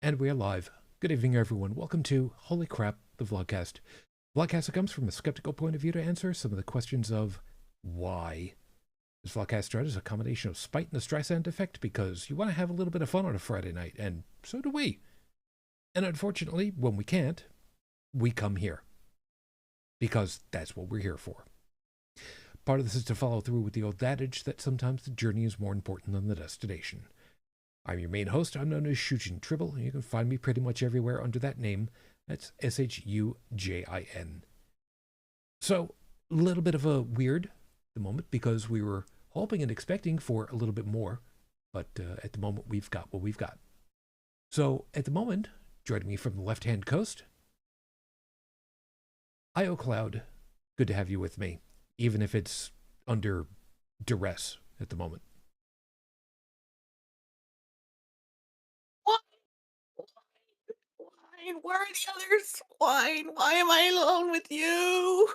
And we are live. Good evening, everyone. Welcome to Holy Crap, the Vlogcast. Vlogcast that comes from a skeptical point of view to answer some of the questions of why. This Vlogcast dread is a combination of spite and the Streisand effect because you want to have a little bit of fun on a Friday night, and so do we. And unfortunately, when we can't, we come here. Because that's what we're here for. Part of this is to follow through with the old adage that sometimes the journey is more important than the destination. I'm your main host. I'm known as Shujin Tribble, and you can find me pretty much everywhere under that name. That's Shujin. So, a little bit of a weird at the moment because we were hoping and expecting for a little bit more, but at the moment we've got what we've got. So, at the moment, joining me from the left-hand coast, IO Cloud, good to have you with me, even if it's under duress at the moment. Where are the others? Wine, why am I alone with you?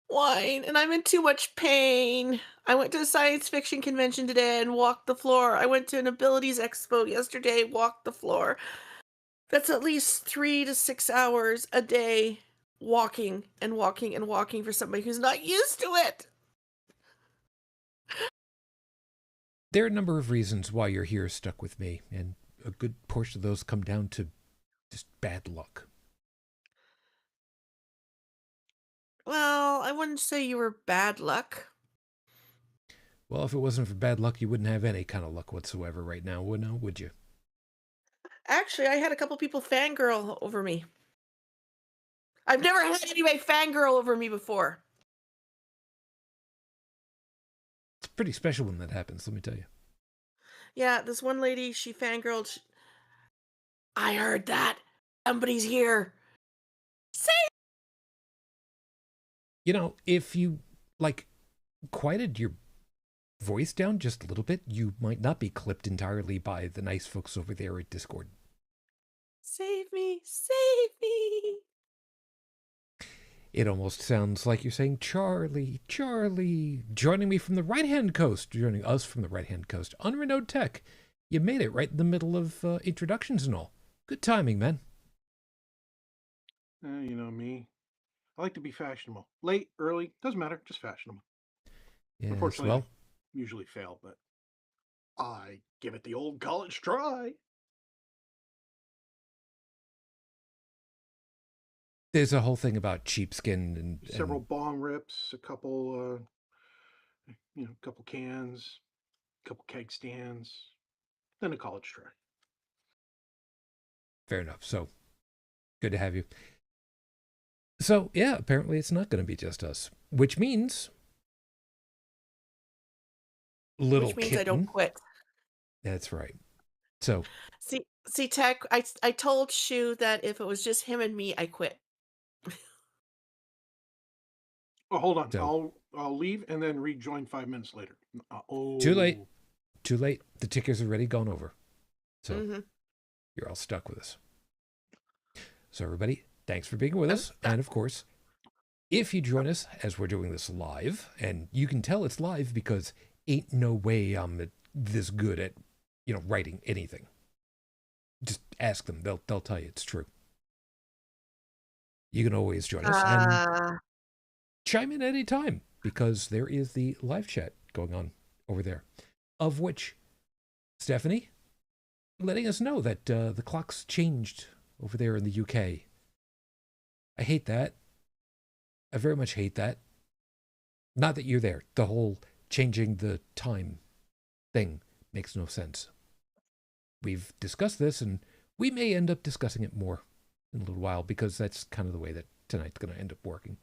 Wine, and I'm in too much pain. I went to a science fiction convention today and walked the floor. I went to an abilities expo yesterday, walked the floor. That's at least 3 to 6 hours a day walking and walking and walking for somebody who's not used to it. There are a number of reasons why you're here stuck with me, and a good portion of those come down to just bad luck. Well, I wouldn't say you were bad luck. Well, if it wasn't for bad luck, you wouldn't have any kind of luck whatsoever right now, would you? Actually, I had a couple people fangirl over me. I've never had anybody fangirl over me before. It's pretty special when that happens, let me tell you. Yeah, this one lady, she fangirled. I heard that. Somebody's here. Say You know, if you, like, quieted your voice down just a little bit, you might not be clipped entirely by the nice folks over there at Discord. save me, save me. It almost sounds like you're saying, Charlie, Charlie, joining me from the right-hand coast, joining us from the right-hand coast, UnrenownedTech. You made it right in the middle of introductions and all. Good timing, man. You know me. I like to be fashionable. Late, early, doesn't matter, just fashionable. Yes, Unfortunately, well, I usually fail, but I give it the old college try. there's a whole thing about sheepskin Several bong rips, a couple, couple cans, a couple keg stands, then a college try. fair enough. So, good to have you. So, yeah, apparently it's not going to be just us, which means little Which means kitten. I don't quit. That's right. So, See, Tech, I told Shu that if it was just him and me, I quit. Oh, hold on. so I'll leave and then rejoin 5 minutes later. too late. Too late. The ticker's already gone over. So you're all stuck with us. So everybody, thanks for being with us. And of course, if you join us as we're doing this live, and you can tell it's live because ain't no way I'm this good at, writing anything. Just ask them. They'll tell you it's true. You can always join us and chime in any time because there is the live chat going on over there, of which Stephanie letting us know that the clock's changed over there in the UK. I hate that. I very much hate that. Not that you're there. The whole changing the time thing makes no sense. We've discussed this, and we may end up discussing it more in a little while because that's kind of the way that tonight's going to end up working.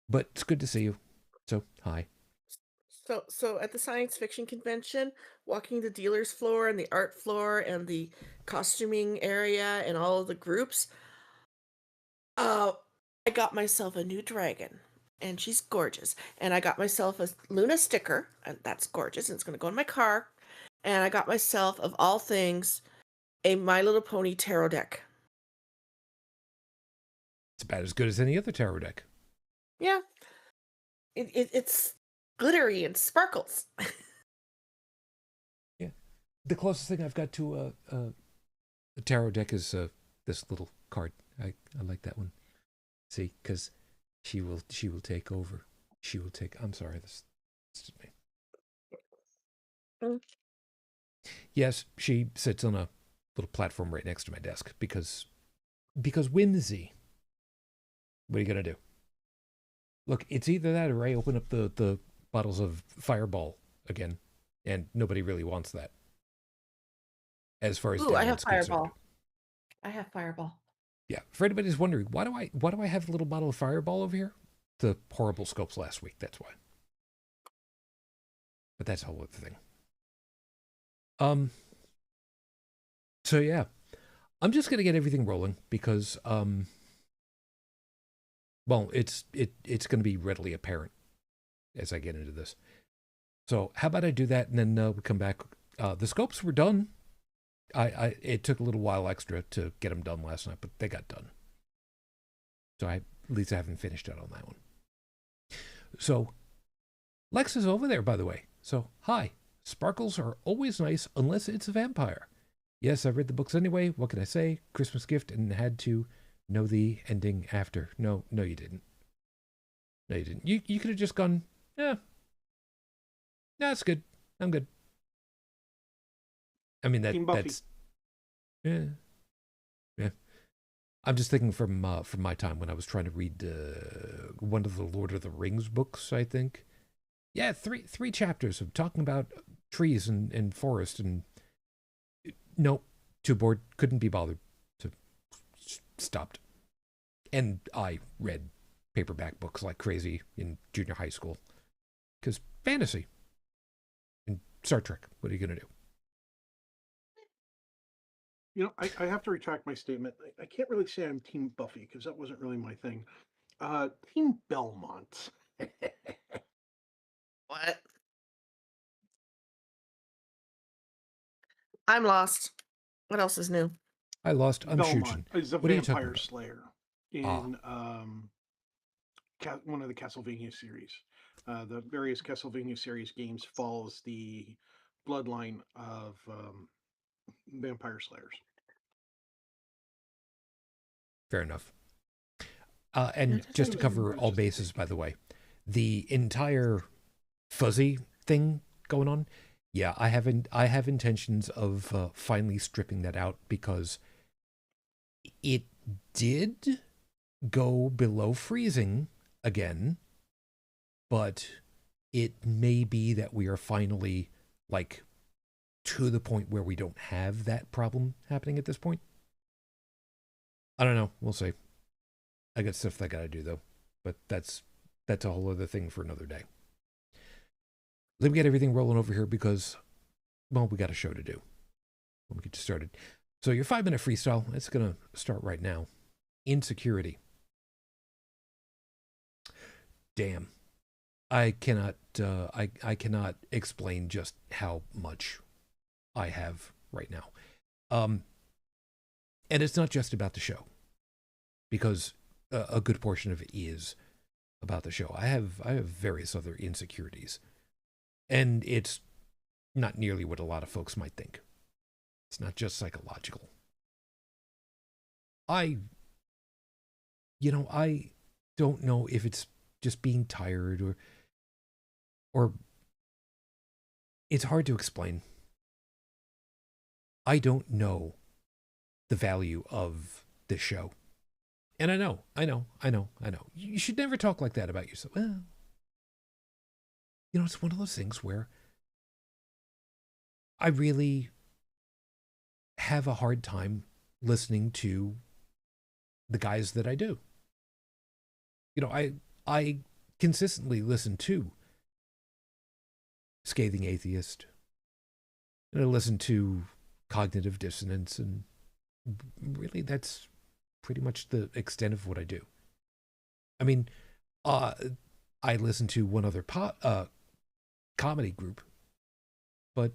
But it's good to see you. So, hi. So at the science fiction convention, walking the dealer's floor and the art floor and the costuming area and all of the groups, I got myself a new dragon, and she's gorgeous. And I got myself a Luna sticker, and that's gorgeous, and it's going to go in my car. And I got myself, of all things, a My Little Pony tarot deck. It's about as good as any other tarot deck. Yeah. It's glittery and sparkles. Yeah. The closest thing I've got to a The tarot deck is this little card. I like that one. See, because she will take over. She will take. I'm sorry, this is me. Yes, she sits on a little platform right next to my desk because whimsy. What are you gonna do? Look, it's either that or I open up the bottles of Fireball again, and nobody really wants that. As far as Ooh, I have Dalan's concerned. Fireball. I have Fireball. Yeah, for anybody's wondering, why do I have a little bottle of Fireball over here? The horrible scopes last week, that's why. But that's a whole other thing. So yeah, I'm just gonna get everything rolling because well, it's gonna be readily apparent as I get into this. So how about I do that and then we come back. The scopes were done. It took a little while extra to get them done last night, but they got done. So at least I haven't finished it on that one. So Lex is over there, by the way. So hi, sparkles are always nice unless it's a vampire. Yes, I read the books anyway. What can I say? Christmas gift and had to know the ending after. No, you didn't. No, you didn't. You could have just gone, yeah. That's good. I'm good. I mean that's yeah. I'm just thinking from my time when I was trying to read one of the Lord of the Rings books, I think. Yeah, three chapters of talking about trees and forest and no, too bored, couldn't be bothered, so stopped. And I read paperback books like crazy in junior high school because fantasy and Star Trek. What are you gonna do? You know, I have to retract my statement. I can't really say I'm Team Buffy because that wasn't really my thing. Team Belmont. What? I'm lost. What else is new? I lost. I'm Shujin. Belmont is a What are you talking vampire about? slayer in one of the Castlevania series. The various Castlevania series games follows the bloodline of vampire slayers. Fair enough. And just to cover all bases, by the way, the entire fuzzy thing going on, yeah, I have intentions of finally stripping that out because it did go below freezing again, but it may be that we are finally like to the point where we don't have that problem happening at this point. I don't know. We'll see. I got stuff I gotta do though, but that's a whole other thing for another day. Let me get everything rolling over here because, well, we got a show to do. Let me get you started. So your 5-minute freestyle, it's gonna start right now. Insecurity. Damn. I cannot explain just how much I have right now. And it's not just about the show, because a good portion of it is about the show. I have various other insecurities, and it's not nearly what a lot of folks might think. It's not just psychological. I don't know if it's just being tired or it's hard to explain. I don't know the value of this show. And I know. You should never talk like that about yourself. Well, it's one of those things where I really have a hard time listening to the guys that I do. I consistently listen to Scathing Atheist, and I listen to Cognitive Dissonance, and really that's pretty much the extent of what I do. I mean, I listen to one other comedy group, but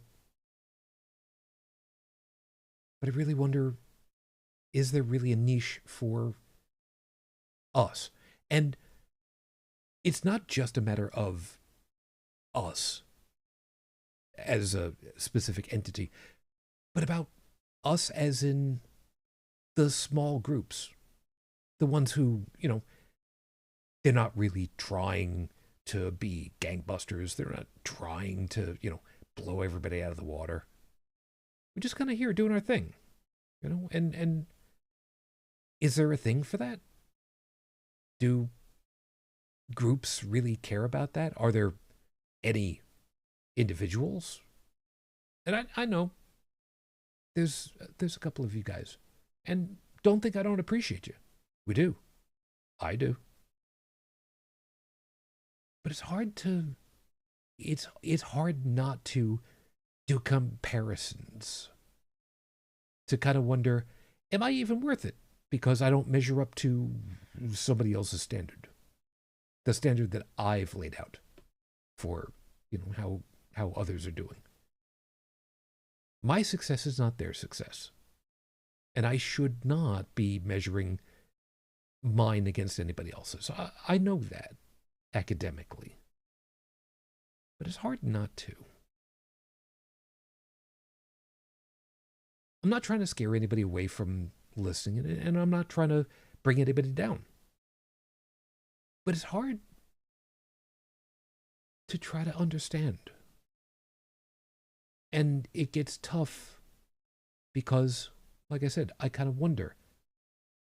I really wonder, is there really a niche for us? And it's not just a matter of us as a specific entity, but about us as in the small groups, the ones who, they're not really trying to be gangbusters. They're not trying to, blow everybody out of the water. We're just kind of here doing our thing, and is there a thing for that? Do groups really care about that? Are there any individuals? And I know there's a couple of you guys, and don't think I don't appreciate you. We do. I do. But it's hard not to do comparisons, to kind of wonder, am I even worth it? Because I don't measure up to somebody else's standard, the standard that I've laid out for, how others are doing. My success is not their success, and I should not be measuring mine against anybody else's. I know that academically, but it's hard not to. I'm not trying to scare anybody away from listening, and I'm not trying to bring anybody down. But it's hard to try to understand. And it gets tough because, like I said, I kind of wonder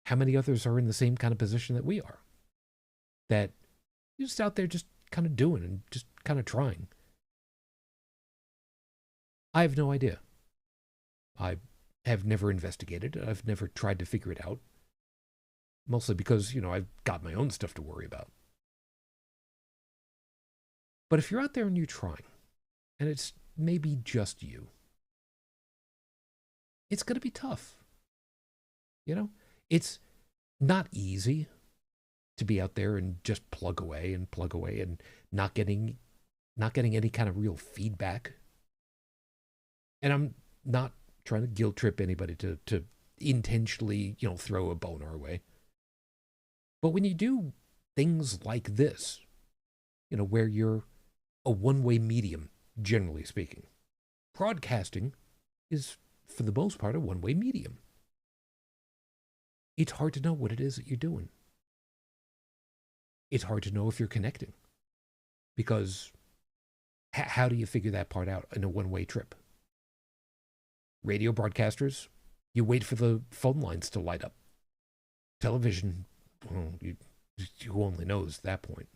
how many others are in the same kind of position that we are. That you're just out there just kind of doing and just kind of trying. I have no idea. I have never investigated. I've never tried to figure it out. Mostly because, I've got my own stuff to worry about. But if you're out there and you're trying, and it's maybe just you, it's going to be tough. It's not easy to be out there and just plug away and not getting any kind of real feedback. And I'm not trying to guilt trip anybody to intentionally, throw a bone our way. But when you do things like this, where you're a one-way medium, generally speaking, broadcasting is, for the most part, a one-way medium. It's hard to know what it is that you're doing. It's hard to know if you're connecting. Because how do you figure that part out in a one-way trip? Radio broadcasters, you wait for the phone lines to light up. Television, well, who only knows at that point.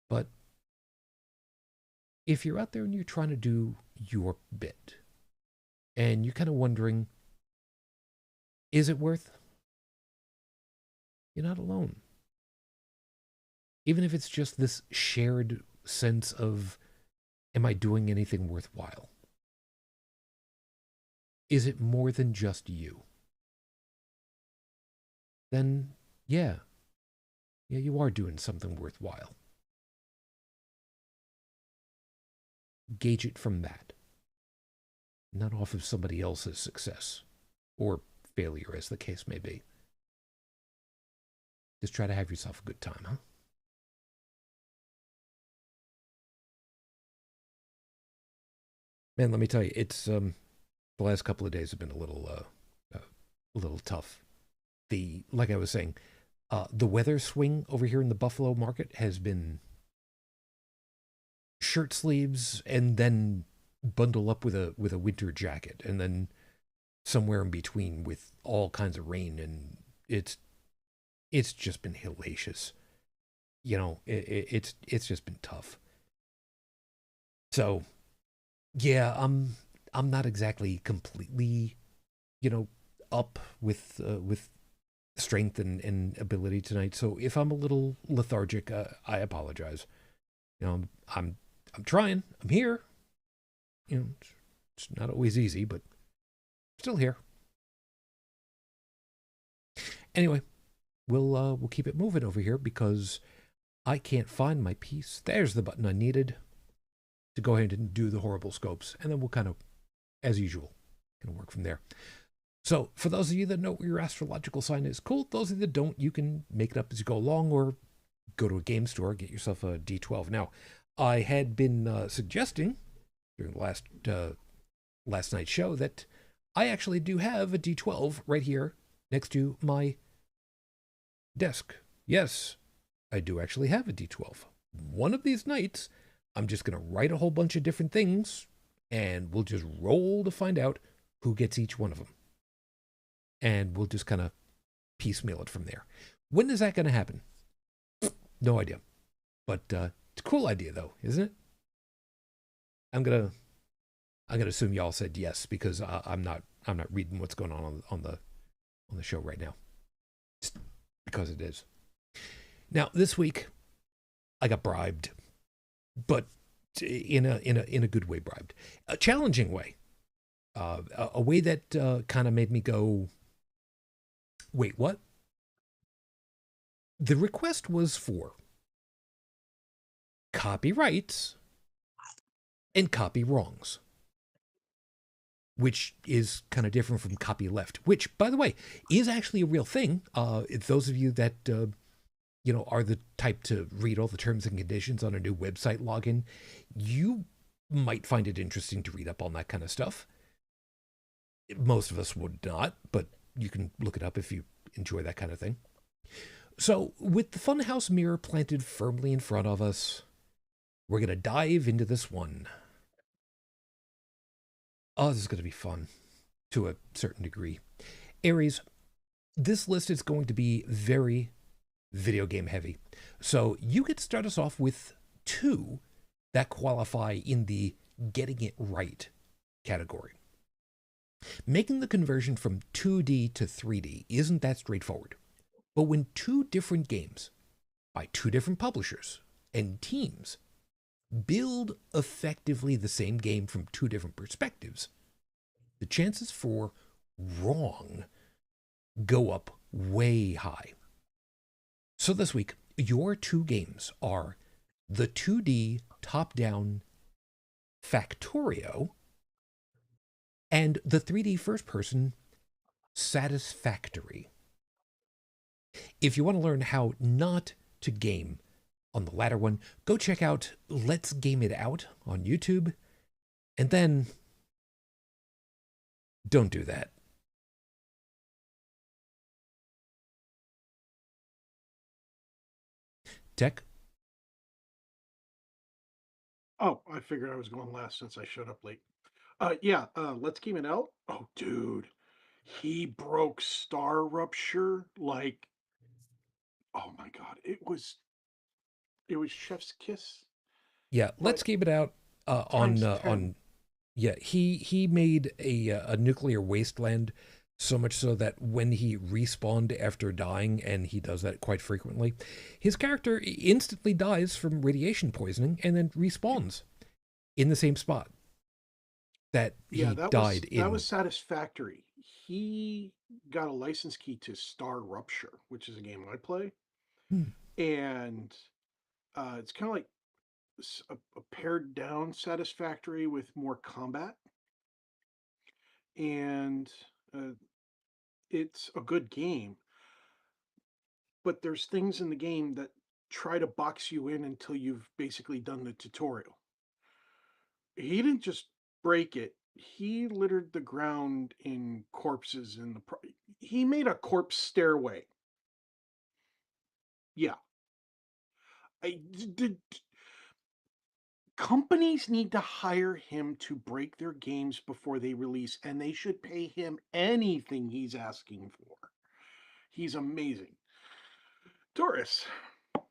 But if you're out there and you're trying to do your bit, and you're kind of wondering, is it worth? You're not alone. Even if it's just this shared sense of, am I doing anything worthwhile? Is it more than just you? Then, yeah, you are doing something worthwhile. Gauge it from that, not off of somebody else's success or failure, as the case may be. Just try to have yourself a good time, huh? Man, let me tell you, it's the last couple of days have been a little tough. Like I was saying, the weather swing over here in the Buffalo market has been shirt sleeves and then bundle up with a winter jacket, and then somewhere in between with all kinds of rain, and it's just been hellacious. It's just been tough. So, yeah, I'm not exactly completely, up with strength and ability tonight. So if I'm a little lethargic, I apologize. I'm trying. I'm here. It's not always easy, but still here. Anyway, we'll keep it moving over here because I can't find my piece. There's the button I needed to go ahead and do the horrible scopes, and then we'll kind of, as usual, kind of work from there. So for those of you that know what your astrological sign is, cool. Those of you that don't, you can make it up as you go along or go to a game store, get yourself a D12. Now, I had been suggesting during last night's show that I actually do have a D12 right here next to my desk. Yes, I do actually have a D12. One of these nights, I'm just going to write a whole bunch of different things, and we'll just roll to find out who gets each one of them. And we'll just kind of piecemeal it from there. When is that going to happen? No idea. But it's a cool idea, though, isn't it? I'm gonna assume y'all said yes because I'm not reading what's going on the show right now, just because it is. Now this week, I got bribed, but in a good way bribed, a challenging way, a way that kind of made me go, wait, what? The request was for copyrights and copy wrongs, which is kind of different from copy left, which, by the way, is actually a real thing. Those of you that, are the type to read all the terms and conditions on a new website login, you might find it interesting to read up on that kind of stuff. Most of us would not, but you can look it up if you enjoy that kind of thing. So with the Funhouse mirror planted firmly in front of us, we're going to dive into this one. Oh, this is going to be fun to a certain degree. Aries, this list is going to be very video game heavy. So you get to start us off with 2 that qualify in the getting it right category. Making the conversion from 2D to 3D isn't that straightforward. But when 2 different games by 2 different publishers and teams build effectively the same game from 2 different perspectives, the chances for wrong go up way high. So this week, your 2 games are the 2D top-down Factorio and the 3D first-person Satisfactory. If you want to learn how not to game on the latter one, go check out Let's Game It Out on YouTube, and then don't do that. Tech? Oh, I figured I was going last since I showed up late. Let's Game It Out. Oh, dude. He broke Star Rupture like, oh my god. It was Chef's Kiss, Yeah, Let's but Game It Out times on 10. yeah, he made a nuclear wasteland, so much so that when he respawned after dying, and he does that quite frequently, his character instantly dies from radiation poisoning and then respawns in the same spot that Yeah, he that was died that in. was Satisfactory. He got a license key to Star Rupture, which is a game I play, Hmm. and it's kind of like a pared down Satisfactory with more combat, and uh, it's a good game. But there's things in the game that try to box you in until you've basically done the tutorial. He didn't just break it. He littered the ground in corpses in he made a corpse stairway. Yeah. I did. Companies need to hire him to break their games before they release, and they should pay him anything he's asking for. He's amazing. Doris,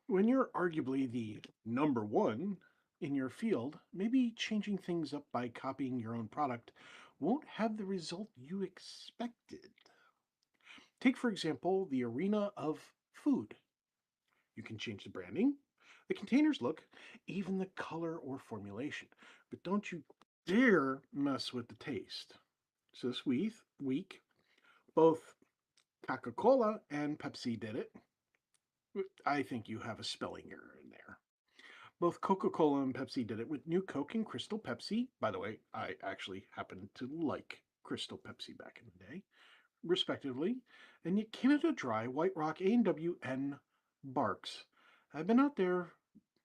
when you're arguably the number one in your field, maybe changing things up by copying your own product won't have the result you expected. Take, for example, the arena of food. You can change the branding, the container's look, even the color or formulation. But don't you dare mess with the taste. So this week, both Coca Cola and Pepsi did it. I think you have a spelling error in there. Both Coca Cola and Pepsi did it with New Coke and Crystal Pepsi. By the way, I actually happen to like Crystal Pepsi back in the day, respectively. And yet Canada Dry, White Rock, A&W, and Barks have been out there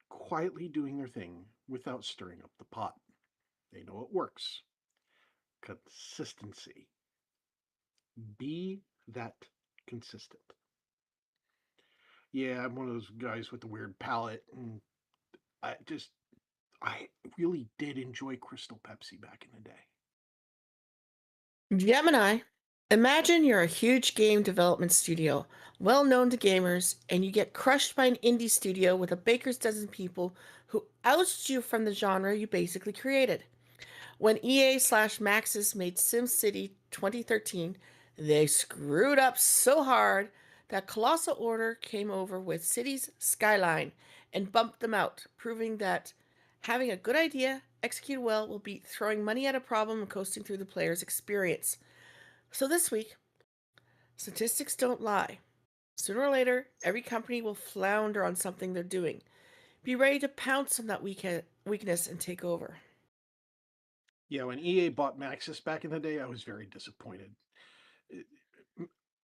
quietly doing their thing without stirring up the pot. They know it works. Consistency. Be that consistent. Yeah, I'm one of those guys with the weird palate, and I just I really did enjoy Crystal Pepsi back in the day. Gemini, imagine you're a huge game development studio, well known to gamers, and you get crushed by an indie studio with a baker's dozen people who oust you from the genre you basically created. When EA/Maxis made SimCity 2013, they screwed up so hard that Colossal Order came over with Cities Skyline and bumped them out, proving that having a good idea, executed well, will beat throwing money at a problem and coasting through the player's experience. So this week, statistics don't lie. Sooner or later, every company will flounder on something they're doing. Be ready to pounce on that weakness and take over. Yeah, when EA bought Maxis back in the day, I was very disappointed. It-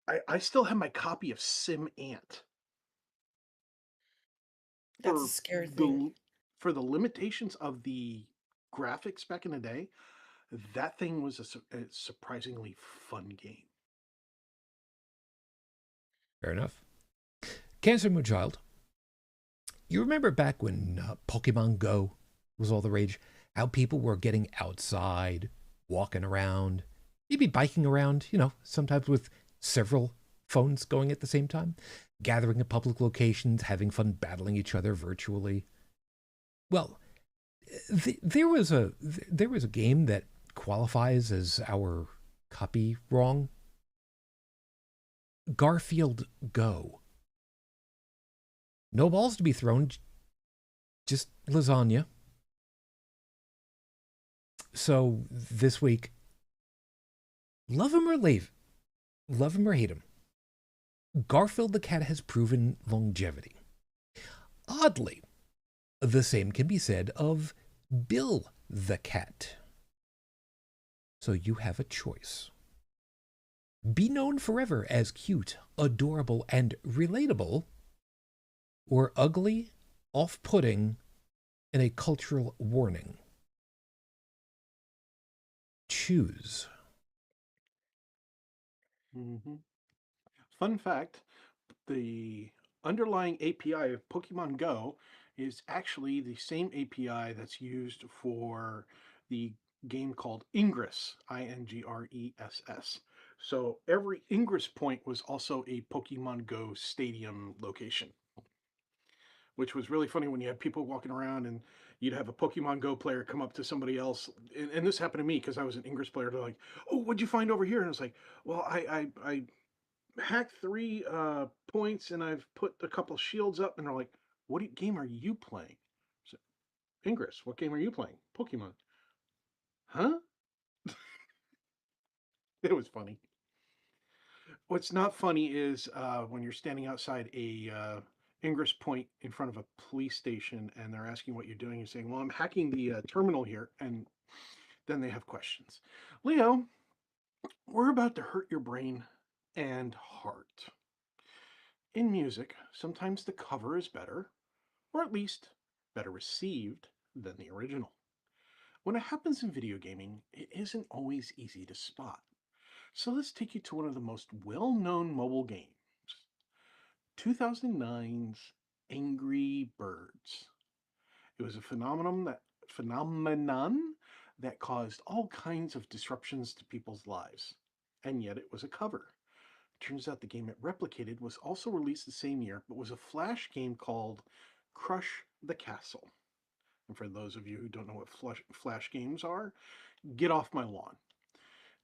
I still have my copy of Sim Ant That's a for scary thing. the limitations of the graphics back in the day. That thing was a surprisingly fun game. Fair enough. Cancer Moon Child, you remember back when Pokemon Go was all the rage? How people were getting outside, walking around, maybe biking around, sometimes with several phones going at the same time, gathering at public locations, having fun battling each other virtually. Well, there was a game that qualifies as our copy wrong. Garfield Go. No balls to be thrown, just lasagna. So this week, love him or leave, love him or hate him, Garfield the cat has proven longevity. Oddly, the same can be said of Bill the cat. So you have a choice. Be known forever as cute, adorable, and relatable, or ugly, off-putting, and a cultural warning. Choose. Fun fact, the underlying API of Pokemon Go is actually the same API that's used for the game called Ingress, Ingress. So every Ingress point was also a Pokemon Go stadium location, which was really funny when you had people walking around and you'd have a Pokemon Go player come up to somebody else. And this happened to me because I was an Ingress player. They're like, "Oh, what'd you find over here?" And it's like, "Well, I hacked 3 points and I've put a couple shields up." And they're like, game are you playing? So, Ingress, what game are you playing? Pokemon. Huh? It was funny. What's not funny is when you're standing outside a Ingress point in front of a police station and they're asking what you're doing. You're saying, "Well, I'm hacking the terminal here." And then they have questions. "Leo, we're about to hurt your brain and heart." In music, sometimes the cover is better, or at least better received than the original. When it happens in video gaming, it isn't always easy to spot. So let's take you to one of the most well-known mobile games, 2009's Angry Birds. It was a phenomenon that caused all kinds of disruptions to people's lives. And yet it was a cover. Turns out the game it replicated was also released the same year, but was a Flash game called Crush the Castle. And for those of you who don't know what Flash games are, get off my lawn.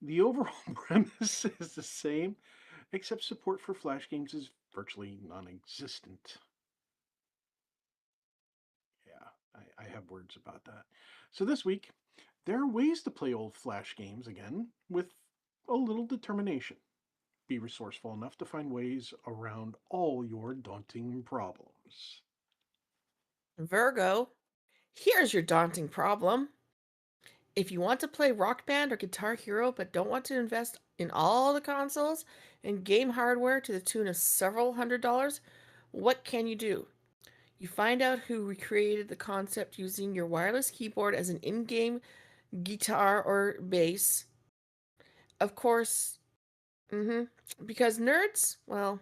The overall premise is the same, except support for Flash games is virtually non existent. Yeah, I have words about that. So this week, there are ways to play old Flash games again with a little determination. Be resourceful enough to find ways around all your daunting problems. Virgo, here's your daunting problem. If you want to play Rock Band or Guitar Hero but don't want to invest in all the consoles and game hardware to the tune of several $100s, what can you do? You find out who recreated the concept using your wireless keyboard as an in-game guitar or bass. Of course, Because nerds, well,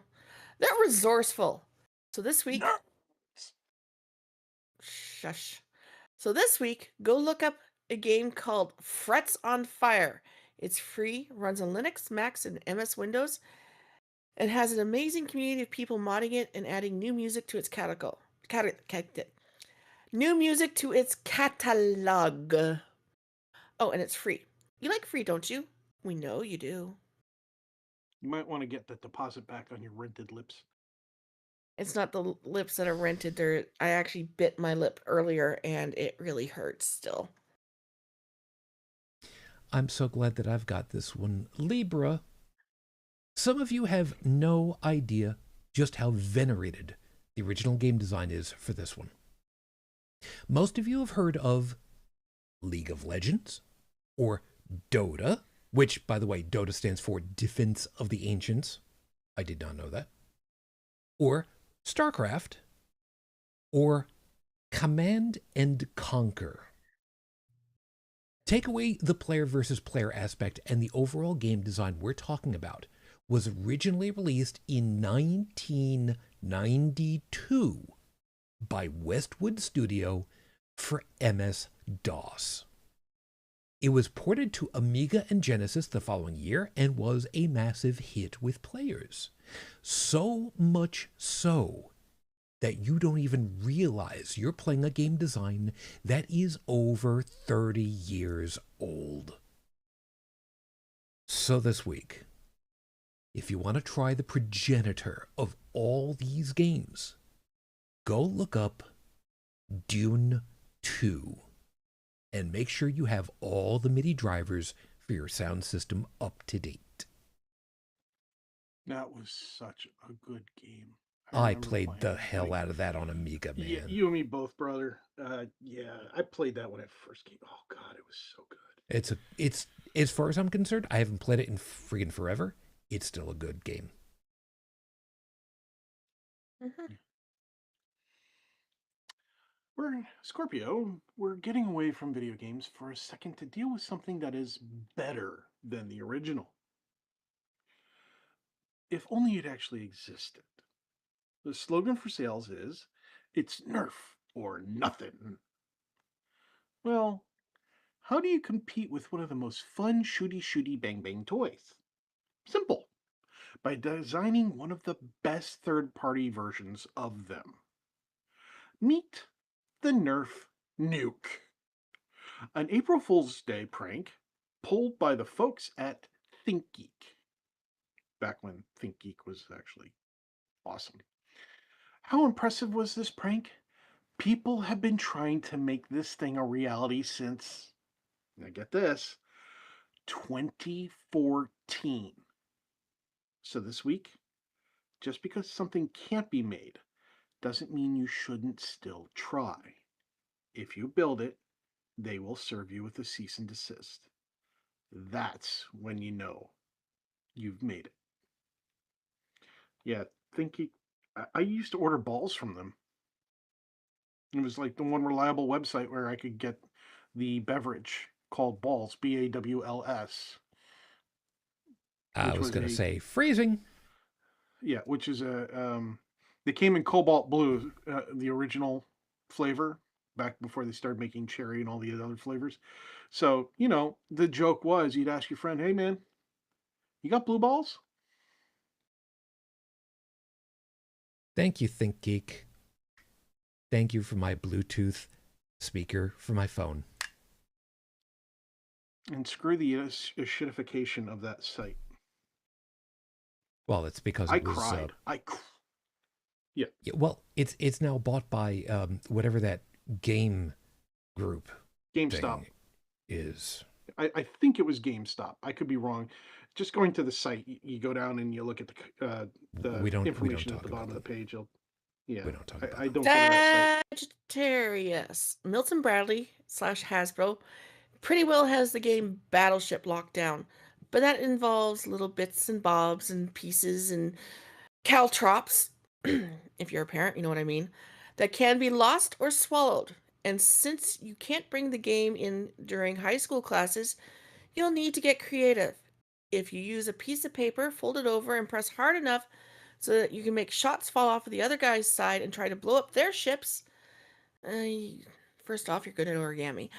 they're resourceful. So this week, Nerds. shush. So this week, go look up a game called Frets on Fire. It's free, runs on Linux, Macs, and MS Windows. It has an amazing community of people modding it and adding new music to its catalog. New music to its catalog. Oh, and it's free. You like free, don't you? We know you do. You might want to get the deposit back on your rented lips. It's not the lips that are rented. I actually bit my lip earlier, and it really hurts still. I'm so glad that I've got this one. Libra. Some of you have no idea just how venerated the original game design is for this one. Most of you have heard of League of Legends or Dota, which, by the way, Dota stands for Defense of the Ancients. I did not know that. Or StarCraft, or Command and Conquer. Take away the player versus player aspect, and the overall game design we're talking about was originally released in 1992 by Westwood Studio for MS-DOS. It was ported to Amiga and Genesis the following year and was a massive hit with players. So much so that you don't even realize you're playing a game design that is over 30 years old. So this week, if you want to try the progenitor of all these games, go look up Dune 2 and make sure you have all the MIDI drivers for your sound system up to date. That was such a good game. I played the hell out of that on Amiga, man. Yeah, you and me both, brother. Yeah, I played that when it first came. Oh God, it was so good. It's as far as I'm concerned, I haven't played it in friggin' forever. It's still a good game. We're Scorpio. We're getting away from video games for a second to deal with something that is better than the original. If only it actually existed. The slogan for sales is, "It's Nerf or nothing." Well, how do you compete with one of the most fun shooty bang bang toys? Simple. By designing one of the best third-party versions of them. Meet the Nerf Nuke. An April Fool's Day prank pulled by the folks at ThinkGeek. Back when ThinkGeek was actually awesome. How impressive was this prank? People have been trying to make this thing a reality since, now get this, 2014. So this week, just because something can't be made doesn't mean you shouldn't still try. If you build it, they will serve you with a cease and desist. That's when you know you've made it. Yeah, I used to order balls from them. It was like the one reliable website where I could get the beverage called Balls, BAWLS. I was going to say freezing. Yeah, which is they came in cobalt blue, the original flavor, back before they started making cherry and all the other flavors. So, the joke was you'd ask your friend, "Hey man, you got blue balls?" Thank you, ThinkGeek. Thank you for my Bluetooth speaker for my phone. And screw the acidification of that site. Well, it's because I cried. Yeah. Well, it's now bought by whatever that game group GameStop is. I think it was GameStop. I could be wrong. Just going to the site, you go down and you look at the information at the bottom of the page. Yeah, we don't talk about I don't go to that site. Sagittarius. Milton Bradley / Hasbro pretty well has the game Battleship locked down, but that involves little bits and bobs and pieces and caltrops, if you're a parent, you know what I mean, that can be lost or swallowed. And since you can't bring the game in during high school classes, you'll need to get creative. If you use a piece of paper, fold it over, and press hard enough so that you can make shots fall off of the other guy's side and try to blow up their ships, first off, you're good at origami.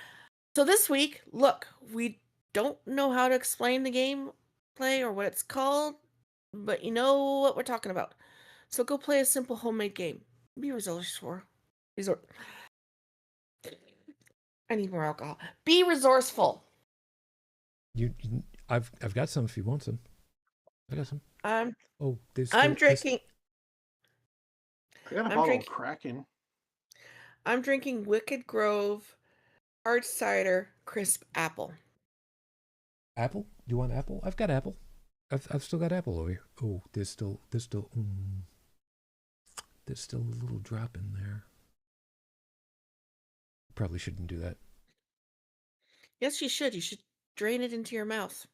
So this week, look, we don't know how to explain the gameplay or what it's called, but you know what we're talking about. So go play a simple homemade game. Be resourceful. I need more alcohol. Be resourceful. I've got some if you want some. I got some. I'm I'm drinking. I got a bottle of Kraken. I'm drinking Wicked Grove hard cider crisp apple. Apple? You want apple? I've got apple. I've still got apple over here. Oh, there's still there's still a little drop in there. Probably shouldn't do that. Yes, you should. You should drain it into your mouth.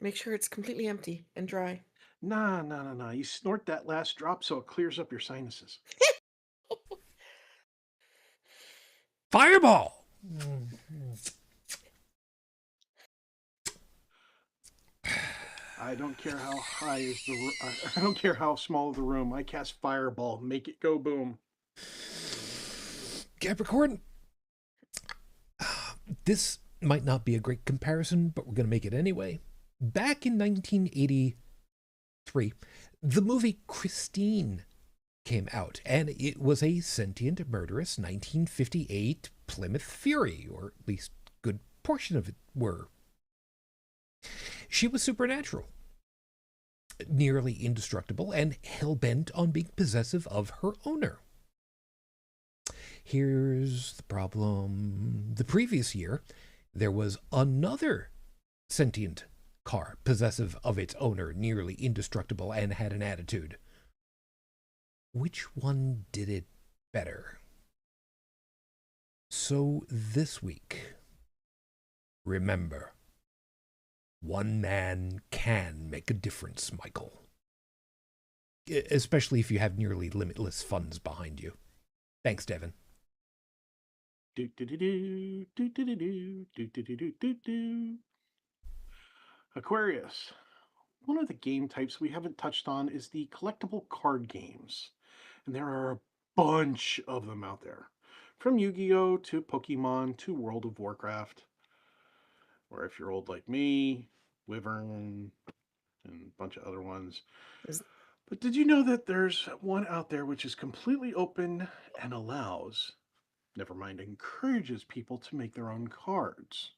Make sure it's completely empty and dry. Nah. You snort that last drop so it clears up your sinuses. Fireball! I don't care how high is the. I don't care how small the room. I cast fireball, make it go boom. Capricorn. This might not be a great comparison, but we're going to make it anyway. Back in 1983, the movie Christine came out, and it was a sentient, murderous 1958 Plymouth Fury, or at least a good portion of it were. She was supernatural, nearly indestructible, and hell-bent on being possessive of her owner. Here's the problem. The previous year, there was another sentient car, possessive of its owner, nearly indestructible, and had an attitude. Which one did it better? So this week, remember, one man can make a difference, Michael. Especially if you have nearly limitless funds behind you. Thanks, Devin. Aquarius. One of the game types we haven't touched on is the collectible card games. And there are a bunch of them out there. From Yu-Gi-Oh! To Pokemon to World of Warcraft. Or if you're old like me, Wyvern, and a bunch of other ones. But did you know that there's one out there which is completely open and allows, never mind, encourages people to make their own cards?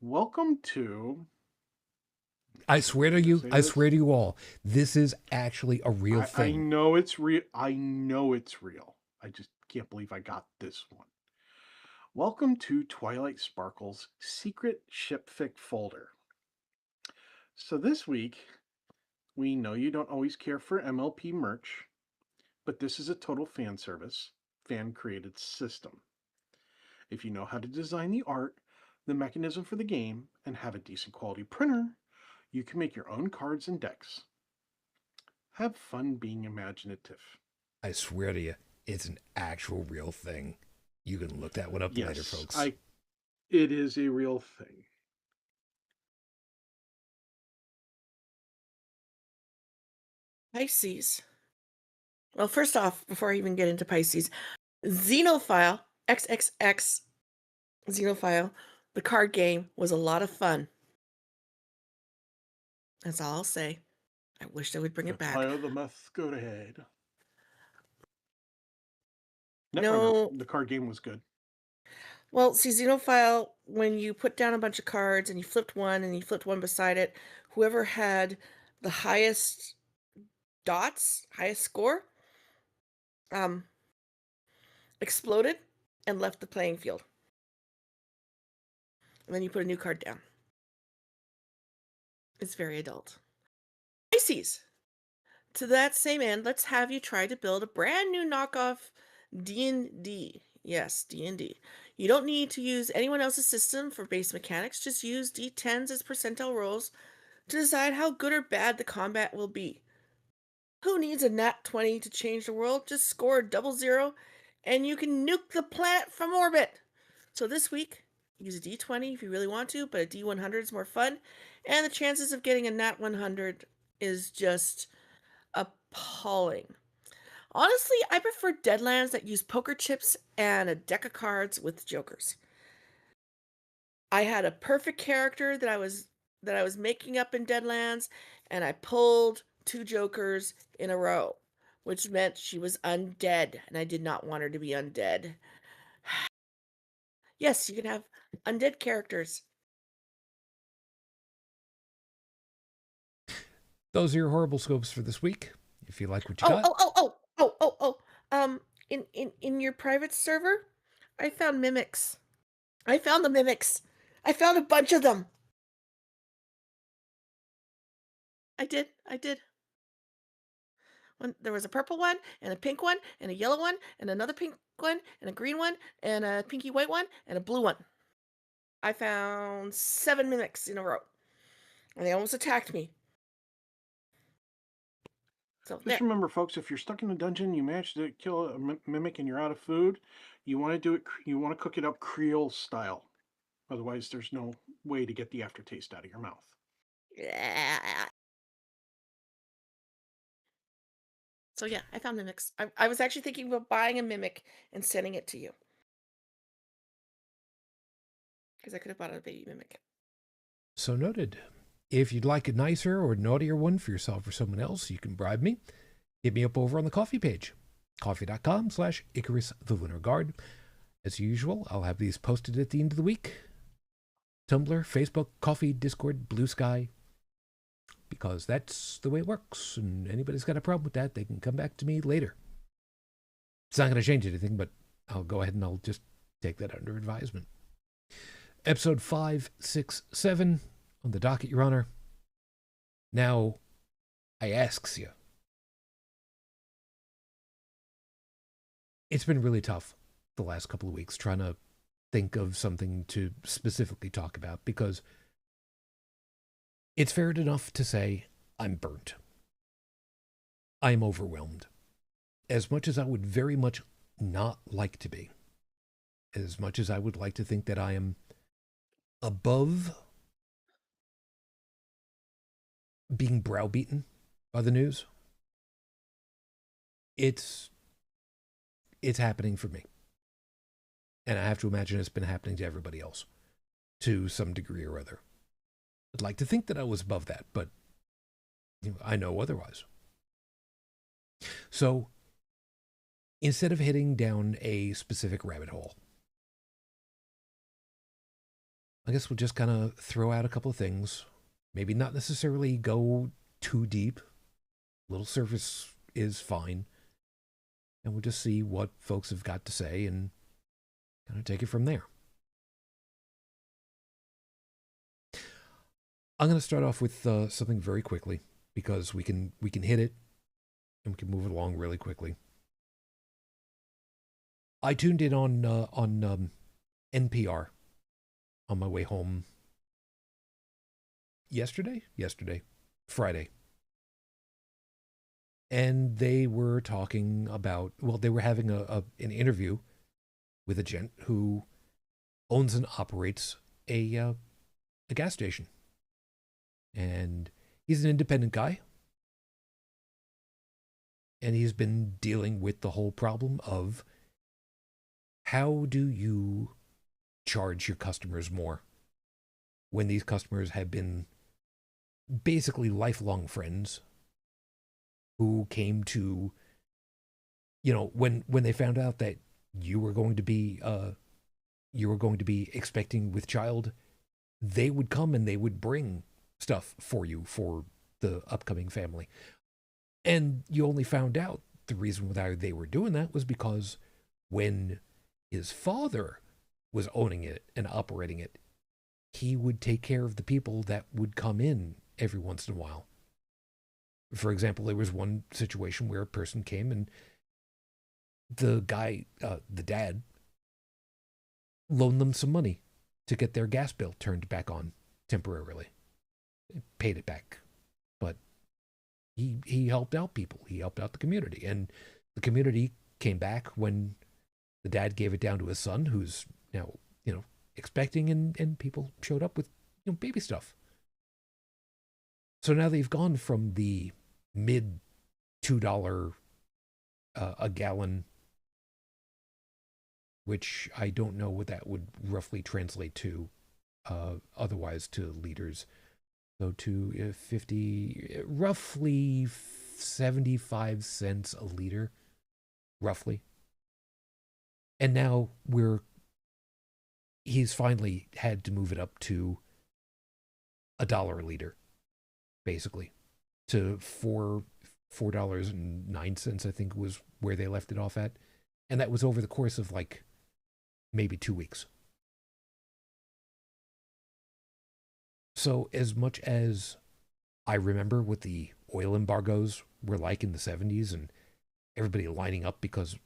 Welcome to... I swear to you all, this is actually a real thing. I know it's real. I just can't believe I got this one. Welcome to Twilight Sparkle's Secret Shipfic folder. So this week, we know you don't always care for MLP merch, but this is a total fan service, fan-created system. If you know how to design the art, the mechanism for the game, and have a decent quality printer, you can make your own cards and decks. Have fun being imaginative. I swear to you, it's an actual real thing. You can look that one up later, folks. It is a real thing. Pisces. Well, first off, before I even get into Pisces, Xenophile, XXX Xenophile, the card game was a lot of fun. That's all I'll say. I wish they would bring it back. Fire the mascot ahead. No, the card game was good. Well, see, Xenophile, when you put down a bunch of cards and you flipped one and you flipped one beside it, whoever had the highest dots, highest score, exploded and left the playing field. And then you put a new card down. It's very adult. Pisces. To that same end, let's have you try to build a brand new knockoff D&D. Yes, D&D. You don't need to use anyone else's system for base mechanics. Just use D10s as percentile rolls to decide how good or bad the combat will be. Who needs a nat 20 to change the world? Just score a 00 and you can nuke the planet from orbit. So this week, use a D20 if you really want to, but a D100 is more fun. And the chances of getting a nat 100 is just appalling. Honestly, I prefer Deadlands that use poker chips and a deck of cards with jokers. I had a perfect character that I was making up in Deadlands, and I pulled 2 jokers in a row, which meant she was undead, and I did not want her to be undead. Yes, you can have undead characters. Those are your horrible scopes for this week. If you like what you Oh, got, oh, oh, oh, oh, oh, oh. In your private server, I found mimics. I found the mimics. I found a bunch of them. I did. I did. There was a purple one, and a pink one, and a yellow one, and another pink one, and a green one, and a pinky white one, and a blue one. I found 7 mimics in a row, and they almost attacked me. So Just there. remember, folks, if you're stuck in a dungeon, you manage to kill a mimic and you're out of food, you want to do it. You want to cook it up Creole style. Otherwise, there's no way to get the aftertaste out of your mouth. So yeah, I found mimics. I was actually thinking about buying a mimic and sending it to you. Because I could have bought a baby mimic. so noted. If you'd like a nicer or naughtier one for yourself or someone else, you can bribe me. Hit me up over on the coffee page, coffee.com/Icarus the Lunar Guard. As usual, I'll have these posted at the end of the week. Tumblr, Facebook, Coffee, Discord, BlueSky, because that's the way it works. And anybody's got a problem with that, they can come back to me later. It's not going to change anything, but I'll go ahead and I'll just take that under advisement. Episode 567 on the docket, Your Honor. Now, I asks you. It's been really tough the last couple of weeks trying to think of something to specifically talk about, because it's fair enough to say I'm burnt. I'm overwhelmed. As much as I would very much not like to be, as much as I would like to think that I am above being browbeaten by the news, it's happening for me. And I have to imagine it's been happening to everybody else to some degree or other. I'd like to think that I was above that, but I know otherwise. So instead of heading down a specific rabbit hole, I guess we'll just kind of throw out a couple of things. Maybe not necessarily go too deep. A little surface is fine. And we'll just see what folks have got to say and kind of take it from there. I'm going to start off with something very quickly, because we can hit it and we can move it along really quickly. I tuned in on NPR on my way home Friday. And they were talking about, well, they were having an interview with a gent who owns and operates a gas station. And he's an independent guy. And he's been dealing with the whole problem of how do you charge your customers more when these customers have been basically lifelong friends who came to, when they found out that you were going to be expecting with child, they would come and they would bring stuff for you for the upcoming family. And you only found out the reason why they were doing that was because when his father was owning it and operating it, he would take care of the people that would come in every once in a while. For example, there was one situation where a person came and the guy, the dad, loaned them some money to get their gas bill turned back on temporarily. Paid it back. But he helped out people. He helped out the community. And the community came back when the dad gave it down to his son, who's now, expecting, and people showed up with baby stuff. So now they've gone from the mid $2 a gallon, which I don't know what that would roughly translate to otherwise to liters. So to 50, roughly 75 cents a liter, roughly. And now he's finally had to move it up to $1 a liter, basically, to $4.09, I think was where they left it off at. And that was over the course of like maybe 2 weeks. So as much as I remember what the oil embargoes were like in the 70s and everybody lining up because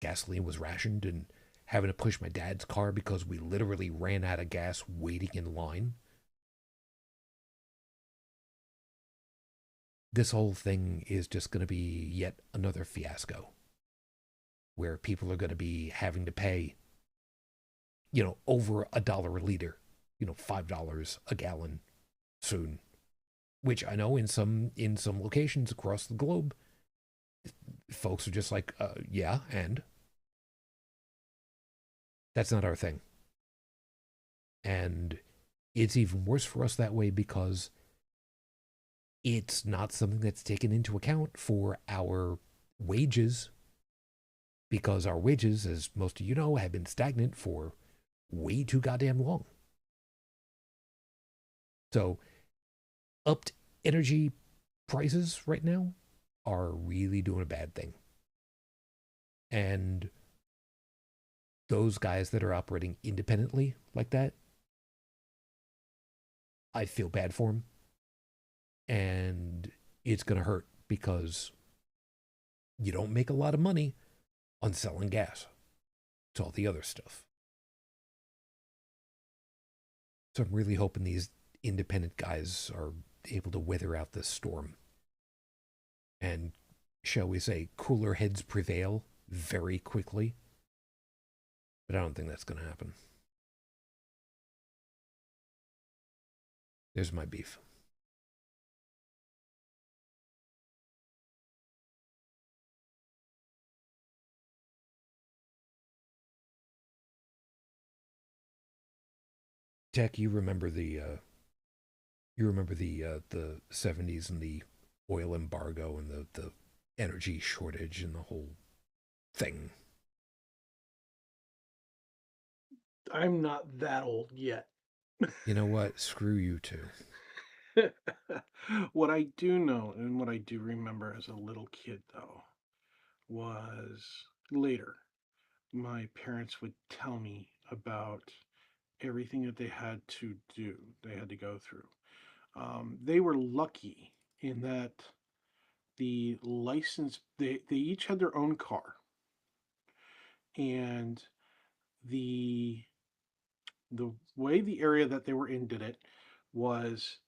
gasoline was rationed and having to push my dad's car because we literally ran out of gas waiting in line. This whole thing is just going to be yet another fiasco where people are going to be having to pay, over $1 a liter, $5 a gallon soon, which I know in some locations across the globe, folks are just like, yeah, and that's not our thing. And it's even worse for us that way because it's not something that's taken into account for our wages, because our wages, as most of you know, have been stagnant for way too goddamn long. So upped energy prices right now are really doing a bad thing. And those guys that are operating independently like that, I feel bad for them. And it's going to hurt because you don't make a lot of money on selling gas. It's all the other stuff. So I'm really hoping these independent guys are able to weather out this storm. And, shall we say, cooler heads prevail very quickly. But I don't think that's going to happen. There's my beef. Tech, you remember the 70s and the oil embargo and the energy shortage and the whole thing. I'm not that old yet. You know what? Screw you too. What I do know and what I do remember as a little kid, though, was later. My parents would tell me about everything that they had to do, they had to go through. They were lucky in that the license, they each had their own car. And the way the area that they were in did it was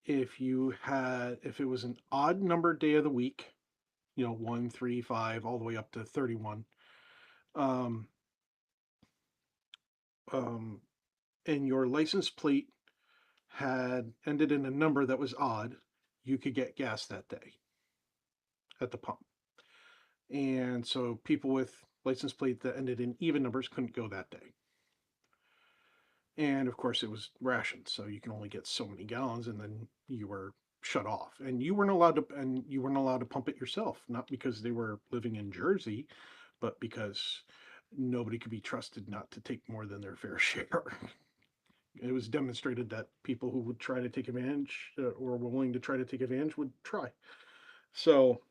if it was an odd number day of the week, 1, 3, 5, all the way up to 31, um, and your license plate had ended in a number that was odd, you could get gas that day at the pump. And so people with license plate that ended in even numbers couldn't go that day. And of course, it was rationed, so you can only get so many gallons, and then you were shut off. And you weren't allowed to pump it yourself, not because they were living in Jersey, but because nobody could be trusted not to take more than their fair share. It was demonstrated that people who would try to take advantage or were willing to try to take advantage would try. So,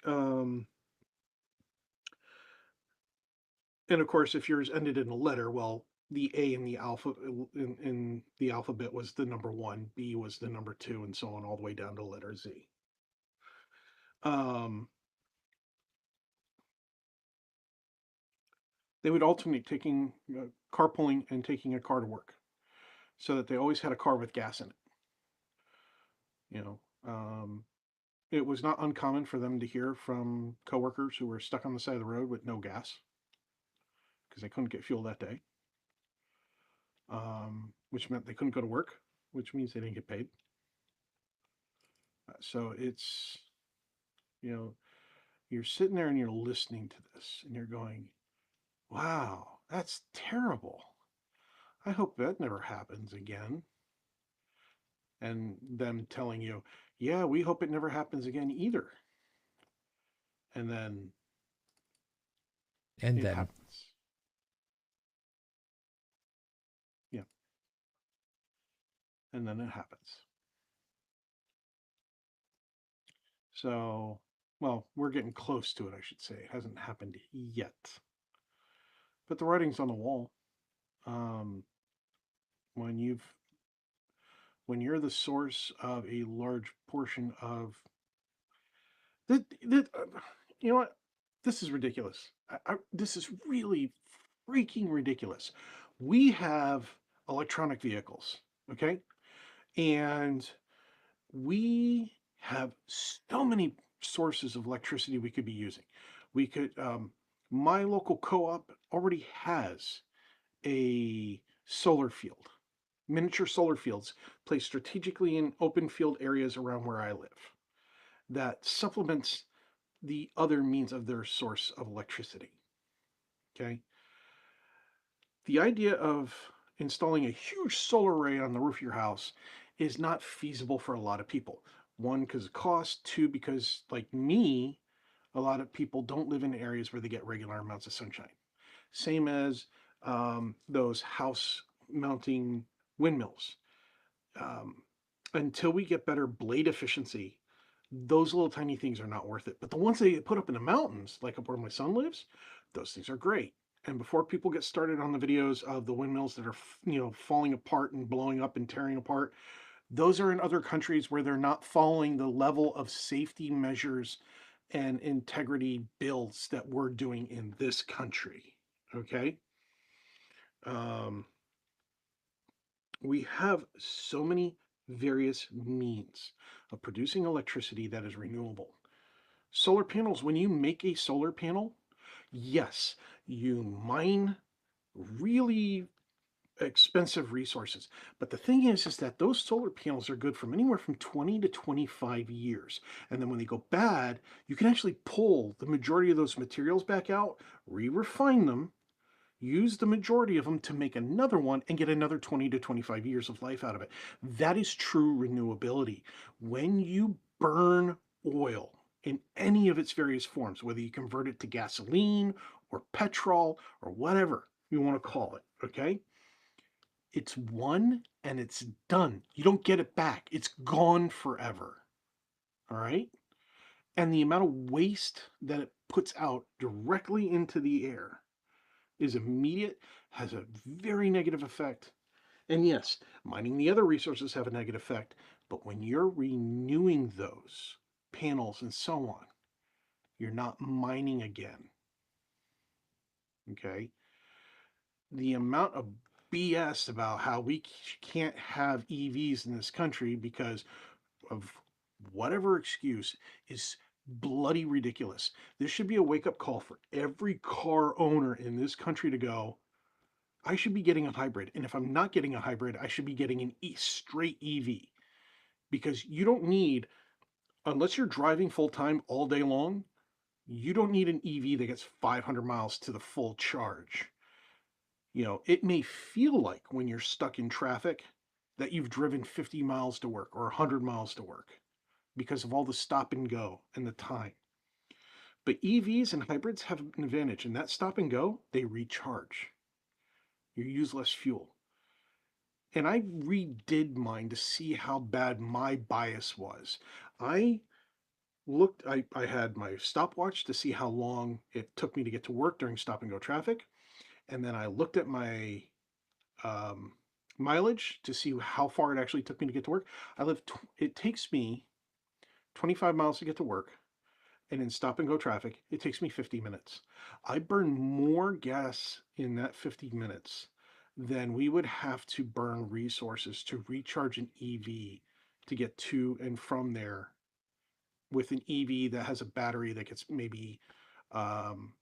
and of course, if yours ended in a letter, well, the A in the in the alphabet was the number 1, B was the number 2, and so on, all the way down to letter Z. They would alternate taking carpooling and taking a car to work, so that they always had a car with gas in it. It was not uncommon for them to hear from coworkers who were stuck on the side of the road with no gas because they couldn't get fuel that day. which meant they couldn't go to work, which means they didn't get paid. So it's, you're sitting there and you're listening to this and you're going, wow, that's terrible. I hope that never happens again. And them telling you, yeah, we hope it never happens again either. And then it happens. Yeah. And then it happens. So, well, we're getting close to it, I should say. It hasn't happened yet. But the writing's on the wall. When you're the source of a large portion of that, you know what? This is ridiculous. This is really freaking ridiculous. We have electronic vehicles, okay? And we have so many sources of electricity we could be using. We could, my local co-op already has a solar field, miniature solar fields placed strategically in open field areas around where I live that supplements the other means of their source of electricity. Okay. The idea of installing a huge solar array on the roof of your house is not feasible for a lot of people. One, because of cost. Two, because like me, a lot of people don't live in areas where they get regular amounts of sunshine. Same as those house mounting windmills. Until we get better blade efficiency, those little tiny things are not worth it. But the ones they put up in the mountains, like up where my son lives, those things are great. And before people get started on the videos of the windmills that are, falling apart and blowing up and tearing apart, those are in other countries where they're not following the level of safety measures and integrity builds that we're doing in this country. Okay. We have so many various means of producing electricity that is renewable. Solar panels, when you make a solar panel, yes, you mine really expensive resources. But the thing is that those solar panels are good from anywhere from 20 to 25 years. And then when they go bad, you can actually pull the majority of those materials back out, re-refine them, use the majority of them to make another one and get another 20 to 25 years of life out of it. That is true renewability. When you burn oil in any of its various forms, whether you convert it to gasoline or petrol or whatever you want to call it, okay? It's one and it's done. You don't get it back. It's gone forever. All right? And the amount of waste that it puts out directly into the air is immediate, has a very negative effect. And yes, mining the other resources have a negative effect, but when you're renewing those panels and so on, you're not mining again. Okay? The amount of BS about how we can't have EVs in this country because of whatever excuse is bloody ridiculous. This should be a wake-up call for every car owner in this country to go, I should be getting a hybrid. And if I'm not getting a hybrid, I should be getting an straight EV. Because you don't need, unless you're driving full time all day long, you don't need an EV that gets 500 miles to the full charge. It may feel like when you're stuck in traffic that you've driven 50 miles to work or 100 miles to work because of all the stop and go and the time. But EVs and hybrids have an advantage. In that stop and go, they recharge. You use less fuel. And I redid mine to see how bad my bias was. I I had my stopwatch to see how long it took me to get to work during stop and go traffic. And then I looked at my um, mileage to see how far it actually took me to get to work. It takes me 25 miles to get to work. And in stop and go traffic, it takes me 50 minutes. I burn more gas in that 50 minutes than we would have to burn resources to recharge an EV to get to and from there with an EV that has a battery that gets maybe um,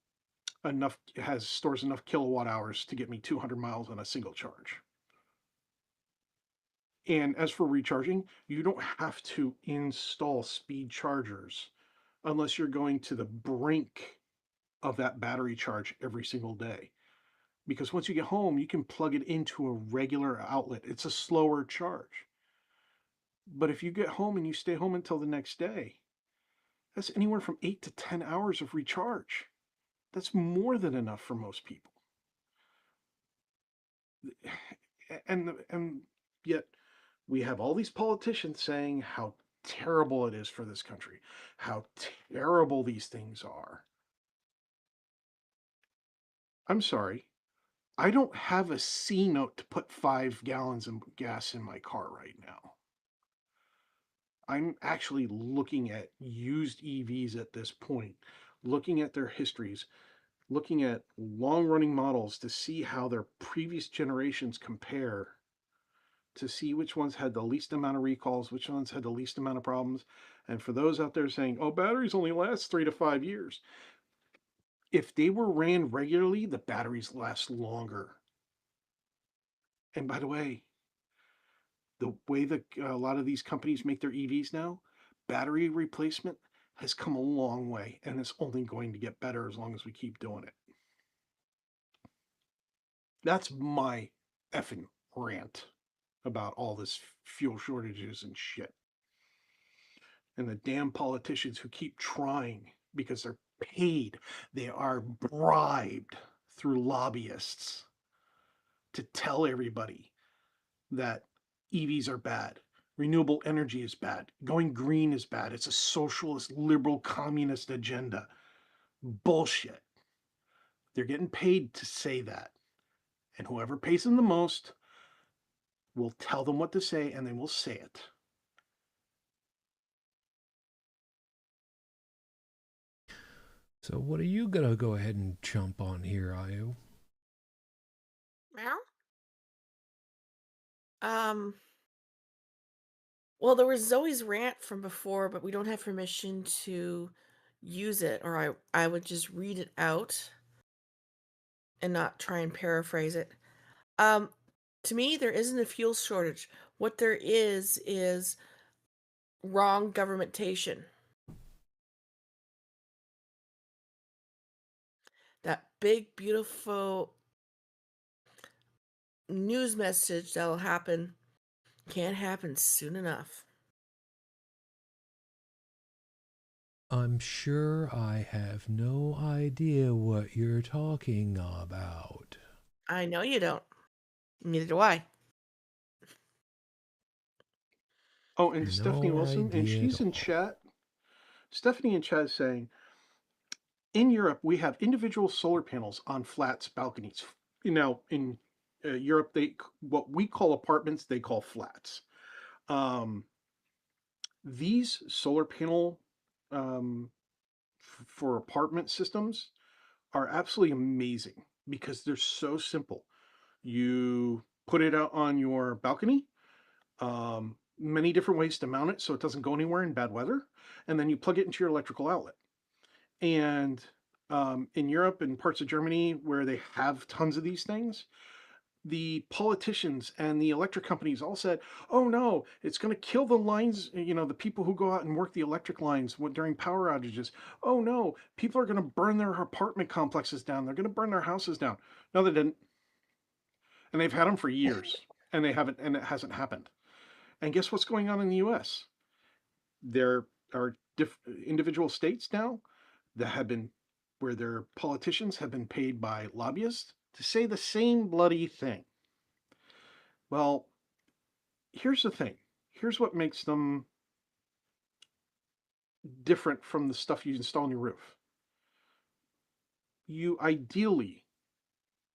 stores enough kilowatt hours to get me 200 miles on a single charge. And as for recharging, you don't have to install speed chargers unless you're going to the brink of that battery charge every single day. Because once you get home, you can plug it into a regular outlet. It's a slower charge. But if you get home and you stay home until the next day, that's anywhere from 8 to 10 hours of recharge. That's more than enough for most people. And yet we have all these politicians saying how terrible it is for this country, how terrible these things are. I'm sorry. I don't have a C note to put 5 gallons of gas in my car right now. I'm actually looking at used EVs at this point, looking at their histories, looking at long-running models to see how their previous generations compare, to see which ones had the least amount of recalls, which ones had the least amount of problems. And for those out there saying, oh, batteries only last 3 to 5 years, if they were ran regularly, the batteries last longer. And by the way that a lot of these companies make their EVs now, battery replacement has come a long way, and it's only going to get better as long as we keep doing it. That's my effing rant about all this fuel shortages and shit. And the damn politicians who keep trying because they're paid, they are bribed through lobbyists to tell everybody that EVs are bad, renewable energy is bad, going green is bad, it's a socialist, liberal, communist agenda. Bullshit. They're getting paid to say that. And whoever pays them the most will tell them what to say, and they will say it. So what are you going to go ahead and jump on here, Io? Meow. Well, there was Zoe's rant from before, but we don't have permission to use it, or I would just read it out and not try and paraphrase it. To me, there isn't a fuel shortage. What there is wrong governmentation. That big, beautiful news message that'll happen can't happen soon enough. I'm sure I have no idea what you're talking about. I know you don't. Neither do I. Oh, and Stephanie No Wilson, and idea at she's in all. chat. Stephanie in chat is saying, in Europe, we have individual solar panels on flats, balconies. Now, in Europe, what we call apartments, they call flats. These solar panel for apartment systems are absolutely amazing because they're so simple. You put it out on your balcony, many different ways to mount it so it doesn't go anywhere in bad weather, and then you plug it into your electrical outlet. And in Europe and parts of Germany where they have tons of these things, the politicians and the electric companies all said, oh no, it's going to kill the lines, the people who go out and work the electric lines during power outages. Oh no, people are going to burn their apartment complexes down. They're going to burn their houses down. No, they didn't. And they've had them for years, and it hasn't happened. And guess what's going on in the US? There are individual states now that have been, where their politicians have been paid by lobbyists to say the same bloody thing. Well, here's the thing. Here's what makes them different from the stuff you install on your roof. You ideally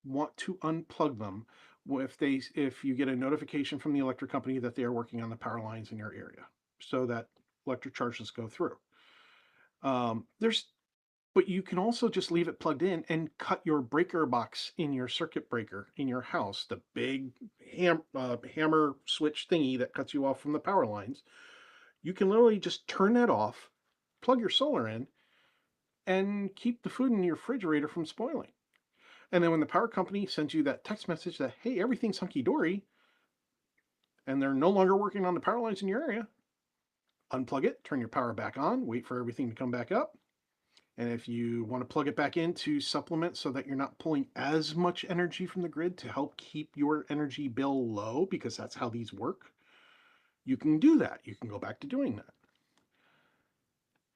want to unplug them if you get a notification from the electric company that they are working on the power lines in your area, so that electric charges go through. But you can also just leave it plugged in and cut your breaker box in your circuit breaker in your house, the big hammer switch thingy that cuts you off from the power lines. You can literally just turn that off, plug your solar in, and keep the food in your refrigerator from spoiling. And then when the power company sends you that text message that, hey, everything's hunky-dory, and they're no longer working on the power lines in your area, unplug it, turn your power back on, wait for everything to come back up. And if you want to plug it back in to supplement so that you're not pulling as much energy from the grid to help keep your energy bill low, because that's how these work, you can do that. You can go back to doing that.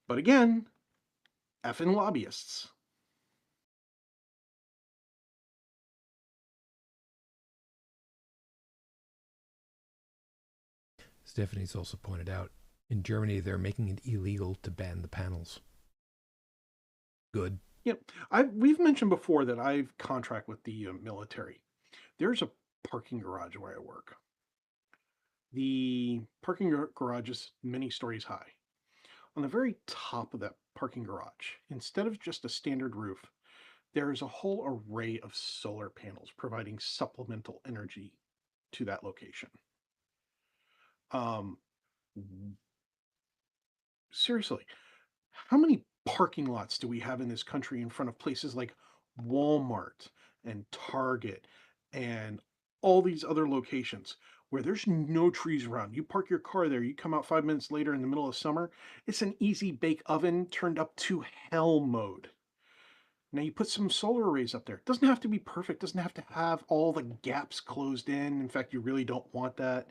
But again, effing lobbyists. Stephanie's also pointed out in Germany they're making it illegal to ban the panels. Good. Yep. We've mentioned before that I've contract with the military. There's a parking garage where I work. The parking garage is many stories high. On the very top of that parking garage, instead of just a standard roof, there is a whole array of solar panels providing supplemental energy to that location. Um, Seriously, how many parking lots do we have in this country in front of places like Walmart and Target and all these other locations where there's no trees around? You park your car there, you come out 5 minutes later in the middle of summer, it's an easy bake oven turned up to hell mode. Now you put some solar arrays up there. It doesn't have to be perfect, doesn't have to have all the gaps closed in. In fact, you really don't want that.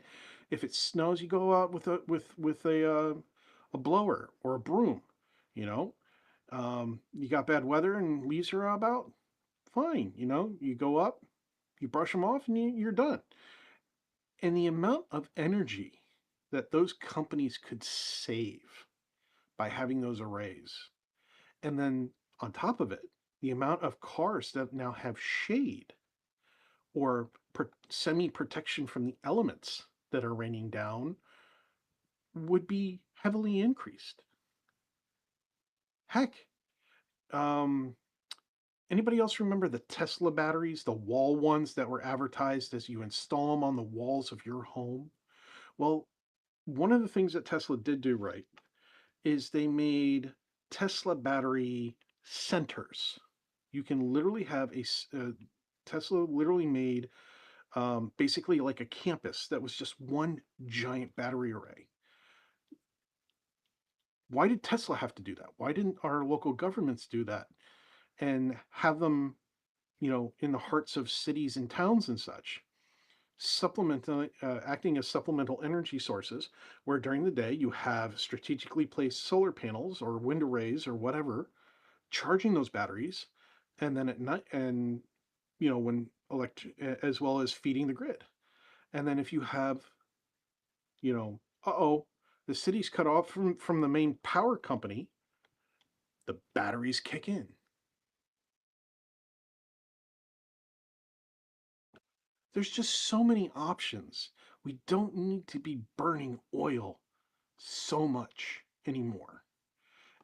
If it snows, you go out with a blower or a broom, you know. You got bad weather and leaves are about, fine, you go up, you brush them off, and you're done. And the amount of energy that those companies could save by having those arrays. And then on top of it, the amount of cars that now have shade or semi-protection from the elements that are raining down would be heavily increased. Heck, um, anybody else remember the Tesla batteries, the wall ones that were advertised as you install them on the walls of your home? Well, one of the things that Tesla did do right is they made Tesla battery centers. You can literally have Tesla literally made basically like a campus that was just one giant battery array. Why did Tesla have to do that? Why didn't our local governments do that and have them, in the hearts of cities and towns and such? Acting as supplemental energy sources, where during the day you have strategically placed solar panels or wind arrays or whatever charging those batteries, and then at night, and when as well as feeding the grid. And then if you have, the city's cut off from the main power company, the batteries kick in. There's just so many options. We don't need to be burning oil so much anymore.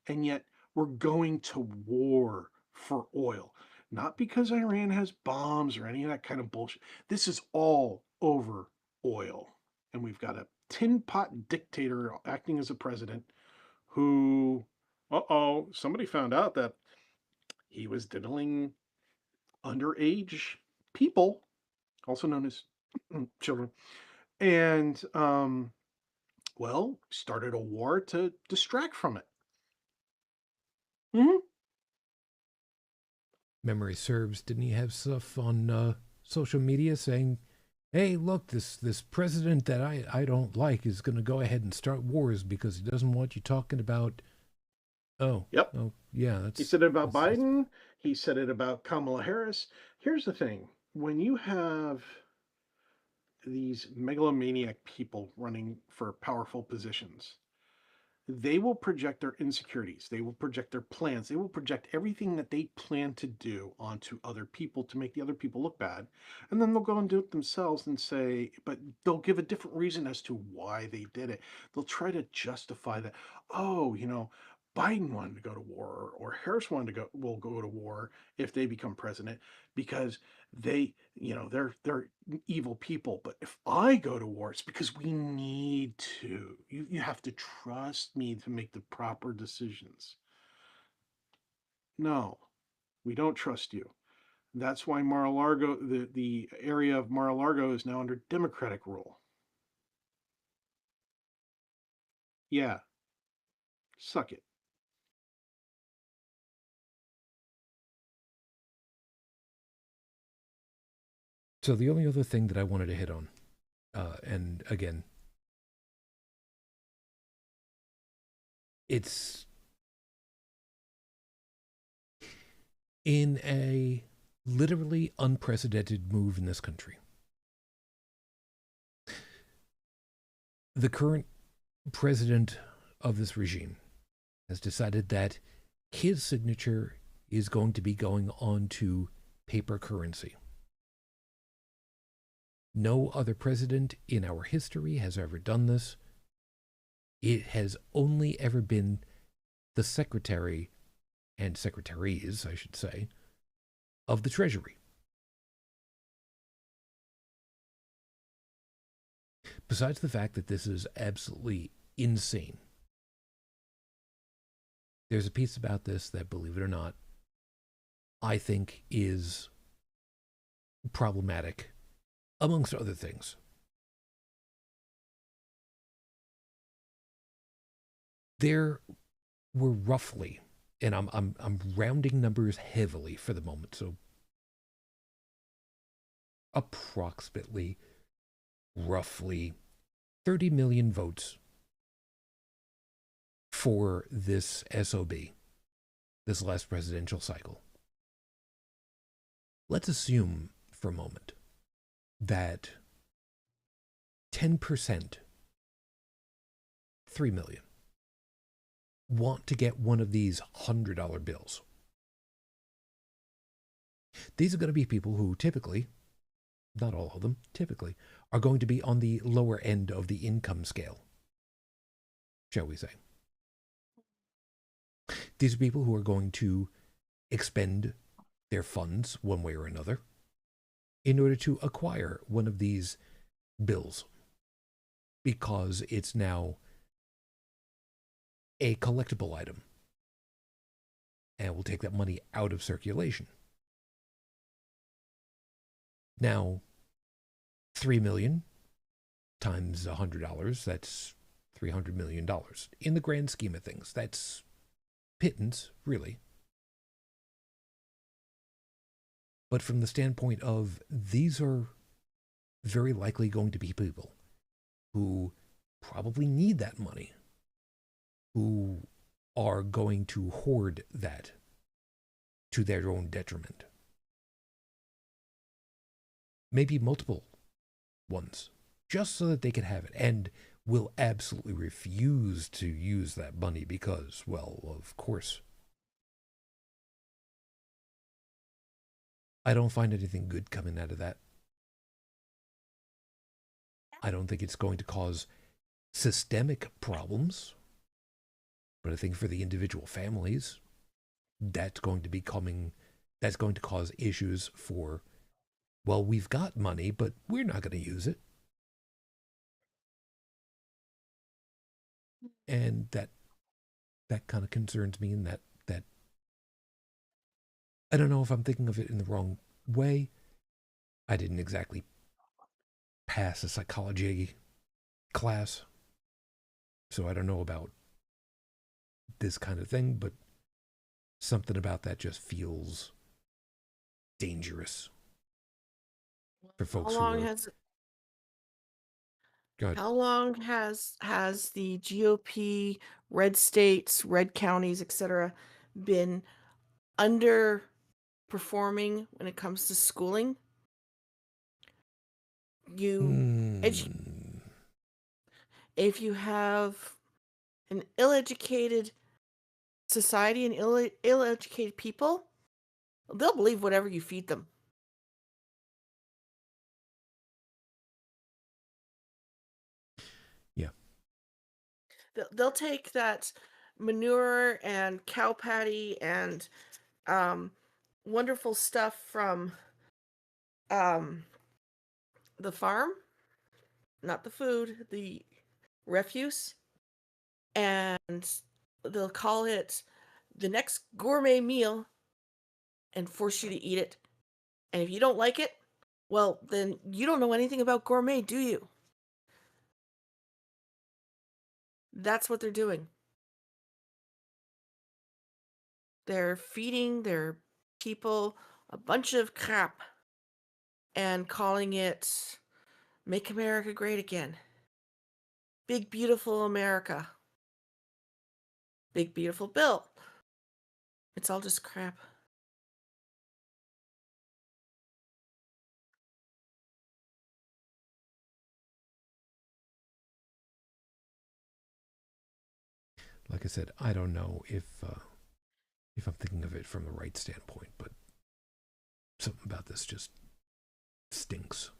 And yet we're going to war for oil. Not because Iran has bombs or any of that kind of bullshit. This is all over oil. And we've got a tin pot dictator acting as a president who, somebody found out that he was diddling underage people, also known as children, and, started a war to distract from it. Mm-hmm. Memory serves, didn't he have stuff on social media saying, hey, look, this president that I don't like is going to go ahead and start wars because he doesn't want you talking about... Yep. Oh, yeah. He said it about Biden. He said it about Kamala Harris. Here's the thing. When you have these megalomaniac people running for powerful positions, they will project their insecurities. They will project their plans. They will project everything that they plan to do onto other people to make the other people look bad. And then they'll go and do it themselves and say, but they'll give a different reason as to why they did it. They'll try to justify that, Biden wanted to go to war, or Harris will go to war if they become president because they're evil people. But if I go to war, it's because we need to. You have to trust me to make the proper decisions. No, we don't trust you. That's why Mar-a-Lago, the area of Mar-a-Lago is now under Democratic rule. Yeah. Suck it. So the only other thing that I wanted to hit on, and again, it's in a literally unprecedented move in this country. The current president of this regime has decided that his signature is going to be going on to paper currency. No other president in our history has ever done this. It has only ever been the secretary, and secretaries, I should say, of the Treasury. Besides the fact that this is absolutely insane, there's a piece about this that, believe it or not, I think is problematic, amongst other things. There were roughly, and I'm rounding numbers heavily for the moment, so approximately, roughly 30 million votes for this SOB, this last presidential cycle. Let's assume for a moment that 10%, 3 million, want to get one of these $100 bills. These are going to be people who typically, not all of them, typically, are going to be on the lower end of the income scale, shall we say. These are people who are going to expend their funds one way or another in order to acquire one of these bills, because it's now a collectible item and will take that money out of circulation. Now, 3 million times $100, that's $300 million. In the grand scheme of things, that's pittance, really. But from the standpoint of, these are very likely going to be people who probably need that money, who are going to hoard that to their own detriment. Maybe multiple ones, just so that they can have it, and will absolutely refuse to use that money because, well, of course. I don't find anything good coming out of that. I don't think it's going to cause systemic problems, but I think for the individual families, that's going to cause issues for, well, we've got money, but we're not going to use it. And that kind of concerns me, in that I don't know if I'm thinking of it in the wrong way. I didn't exactly pass a psychology class, so I don't know about this kind of thing, but something about that just feels dangerous for folks who are... Go ahead. How long has the GOP, red states, red counties, etc., been underperforming when it comes to schooling? If you have an ill-educated society and ill-educated people, they'll believe whatever you feed them. Yeah. They'll take that manure and cow patty and wonderful stuff from the farm, not the food, the refuse, and they'll call it the next gourmet meal and force you to eat it. And if you don't like it, well, then you don't know anything about gourmet, do you? That's what they're doing. They're feeding their people a bunch of crap and calling it Make America Great Again. Big, beautiful America. Big, beautiful bill. It's all just crap. Like I said, I don't know if I'm thinking of it from the right standpoint, but something about this just stinks.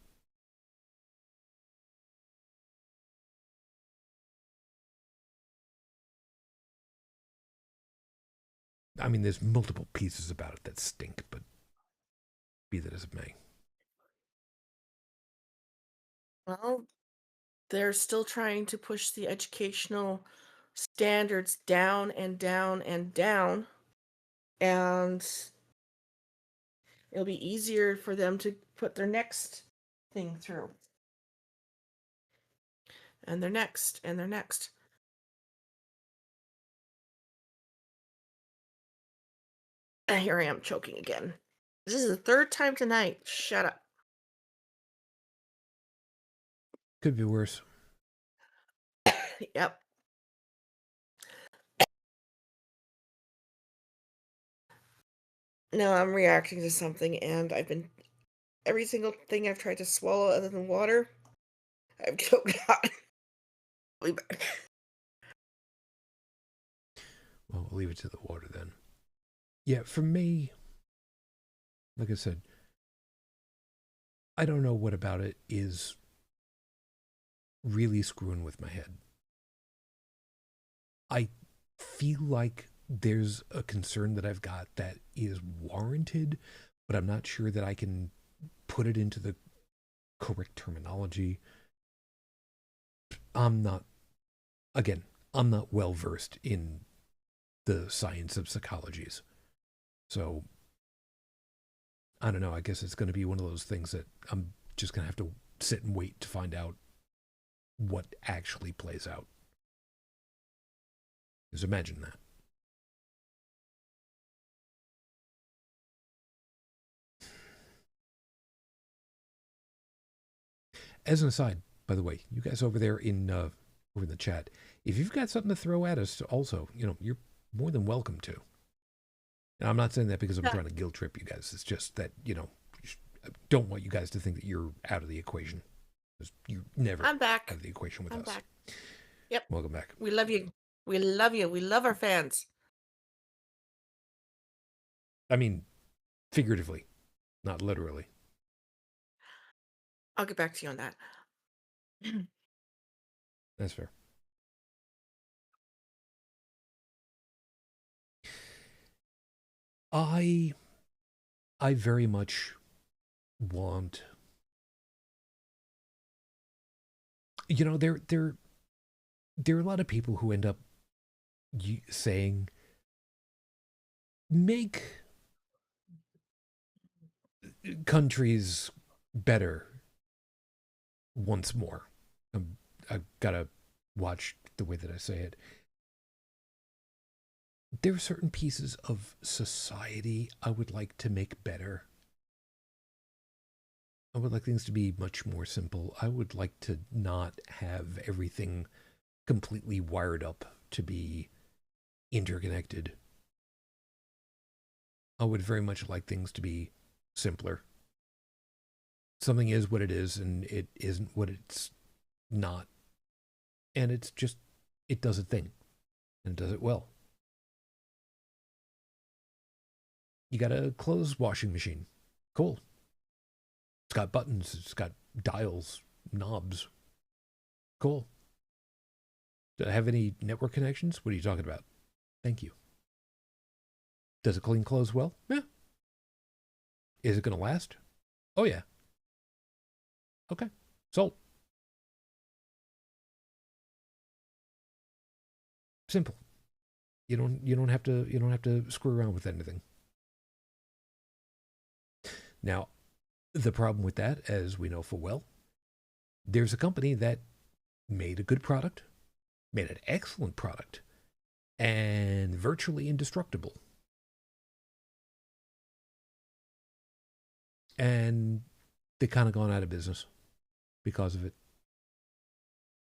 I mean, there's multiple pieces about it that stink, but be that as it may. Well, they're still trying to push the educational standards down and down and down. And it'll be easier for them to put their next thing through. And their next, and their next. And here I am choking again. This is the third time tonight. Shut up. Could be worse. Yep. No, I'm reacting to something, and every single thing I've tried to swallow other than water, I've choked out. Well, we'll leave it to the water then. Yeah, for me, like I said, I don't know what about it is really screwing with my head. I feel like there's a concern that I've got that is warranted, but I'm not sure that I can put it into the correct terminology. I'm not well versed in the science of psychologies. So, I don't know. I guess it's going to be one of those things that I'm just going to have to sit and wait to find out what actually plays out. Just imagine that. As an aside, by the way, you guys over there over in the chat, if you've got something to throw at us, also, you're more than welcome to. And I'm not saying that because I'm trying to guilt trip you guys. It's just that, I don't want you guys to think that you're out of the equation. You're never I'm back. out of the equation with I'm us. back. Yep. Welcome back. We love you. We love you. We love our fans. I mean, figuratively, not literally. I'll get back to you on that. That's fair. I very much want, there are a lot of people who end up saying, make countries better once more. I've got to watch the way that I say it. There are certain pieces of society I would like to make better. I would like things to be much more simple. I would like to not have everything completely wired up to be interconnected. I would very much like things to be simpler. Something is what it is, and it isn't what it's not. And it's just, it does a thing, and it does it well. You got a clothes washing machine. Cool. It's got buttons. It's got dials, knobs. Cool. Do I have any network connections? What are you talking about? Thank you. Does it clean clothes well? Yeah. Is it going to last? Oh, yeah. Okay. Sold. Simple. You don't have to screw around with anything. Now, the problem with that, as we know full well, there's a company that made a good product, made an excellent product and virtually indestructible. And they kind of gone out of business because of it.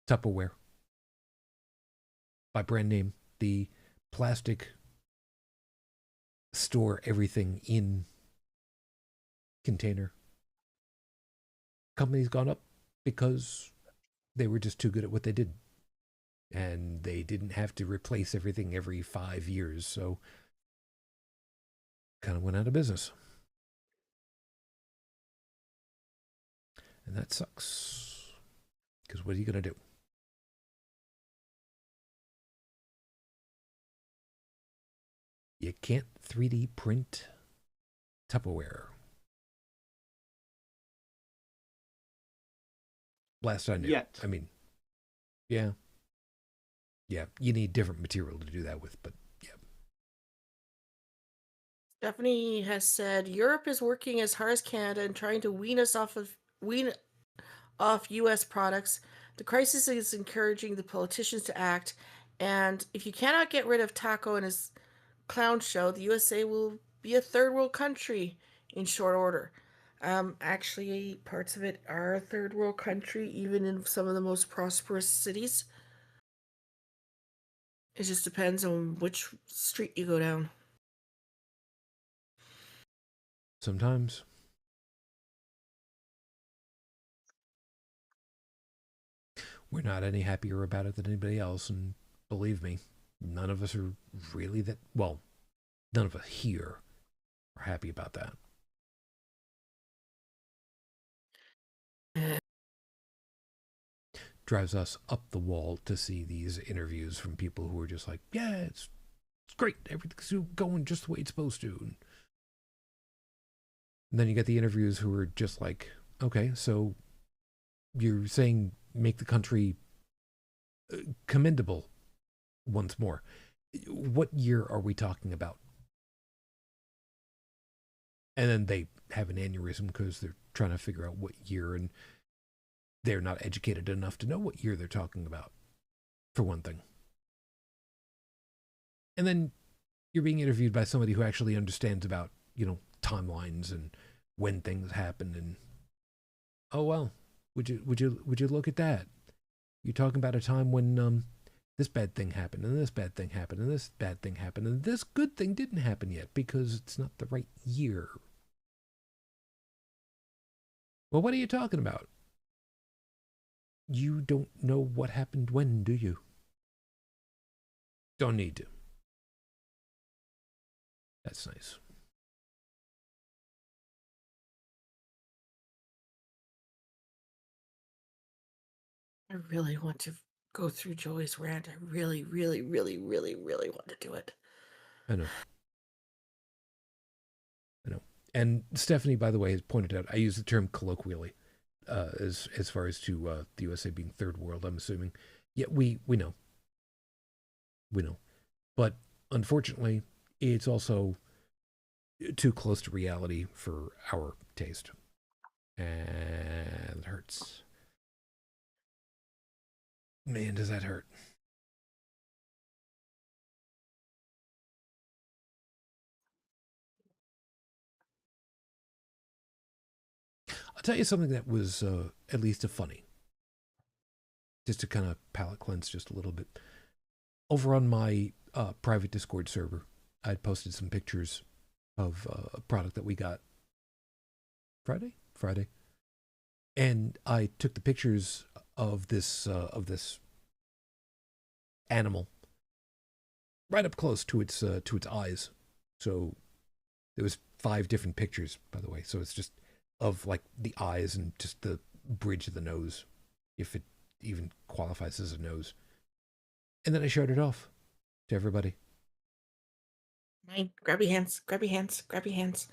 Tupperware. By brand name, the plastic store everything in container. Company's gone up because they were just too good at what they did. And they didn't have to replace everything every 5 years, so kind of went out of business. And that sucks. Because what are you going to do? You can't 3D print Tupperware. Last I knew. Yet. I mean, yeah. Yeah, you need different material to do that with, but yeah. Stephanie has said Europe is working as hard as Canada and trying to wean off U.S. products. The crisis is encouraging the politicians to act, and if you cannot get rid of Taco and his clown show, the USA will be a third world country in short order. Actually, parts of it are a third world country, even in some of the most prosperous cities. It just depends on which street you go down. Sometimes. We're not any happier about it than anybody else, and believe me, none of us are really that, well, none of us here are happy about that. Drives us up the wall to see these interviews from people who are just like, yeah, it's great, everything's going just the way it's supposed to. And then you get the interviews who are just like, okay, so you're saying make the country commendable once more. What year are we talking about? And then they have an aneurysm because they're trying to figure out what year, and they're not educated enough to know what year they're talking about, for one thing. And then you're being interviewed by somebody who actually understands about, timelines and when things happen. And oh well, would you look at that? You're talking about a time when this bad thing happened, and this bad thing happened, and this bad thing happened, and this good thing didn't happen yet because it's not the right year. Well, what are you talking about? You don't know what happened when, do you? Don't need to. That's nice. I really want to go through Joey's rant. I really, really, really, really, really want to do it. I know. And Stephanie, by the way, has pointed out, I use the term colloquially as far as to the USA being third world, I'm assuming. Yeah, we know. We know. But unfortunately, it's also too close to reality for our taste. And it hurts. Man, does that hurt. I'll tell you something that was at least a funny. Just to kind of palate cleanse just a little bit. Over on my private Discord server, I'd posted some pictures of a product that we got Friday. And I took the pictures of this animal right up close to its eyes. So there was 5 different pictures, by the way. So it's just of like the eyes and just the bridge of the nose, if it even qualifies as a nose. And then I showed it off to everybody. Mine. Grab your hands. Grab your hands. Grab your hands.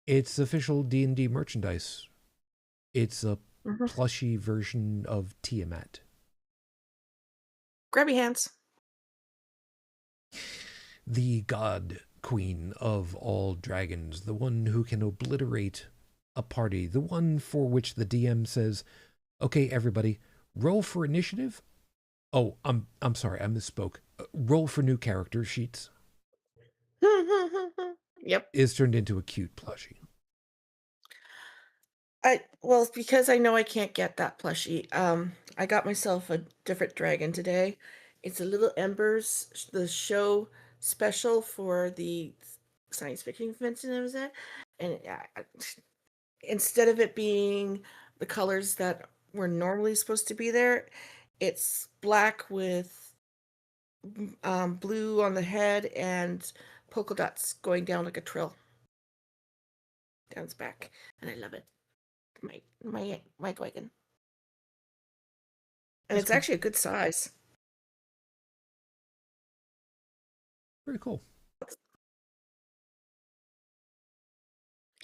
It's official D&D merchandise. It's a plushy version of Tiamat. Grab your hands. The god queen of all dragons, the one who can obliterate a party, the one for which the DM says, okay, everybody, roll for initiative Oh, I'm sorry, I misspoke. Roll for new character sheets Yep. is turned into a cute plushie. Well, it's because I know I can't get that plushie. I got myself a different dragon today. It's a Little Embers, the show special for the science fiction convention I was at, and instead of it being the colors that were normally supposed to be there, it's black with blue on the head and polka dots going down like a trill down its back, and I love it. My dragon. And That's it's cool. actually a good size. Very cool.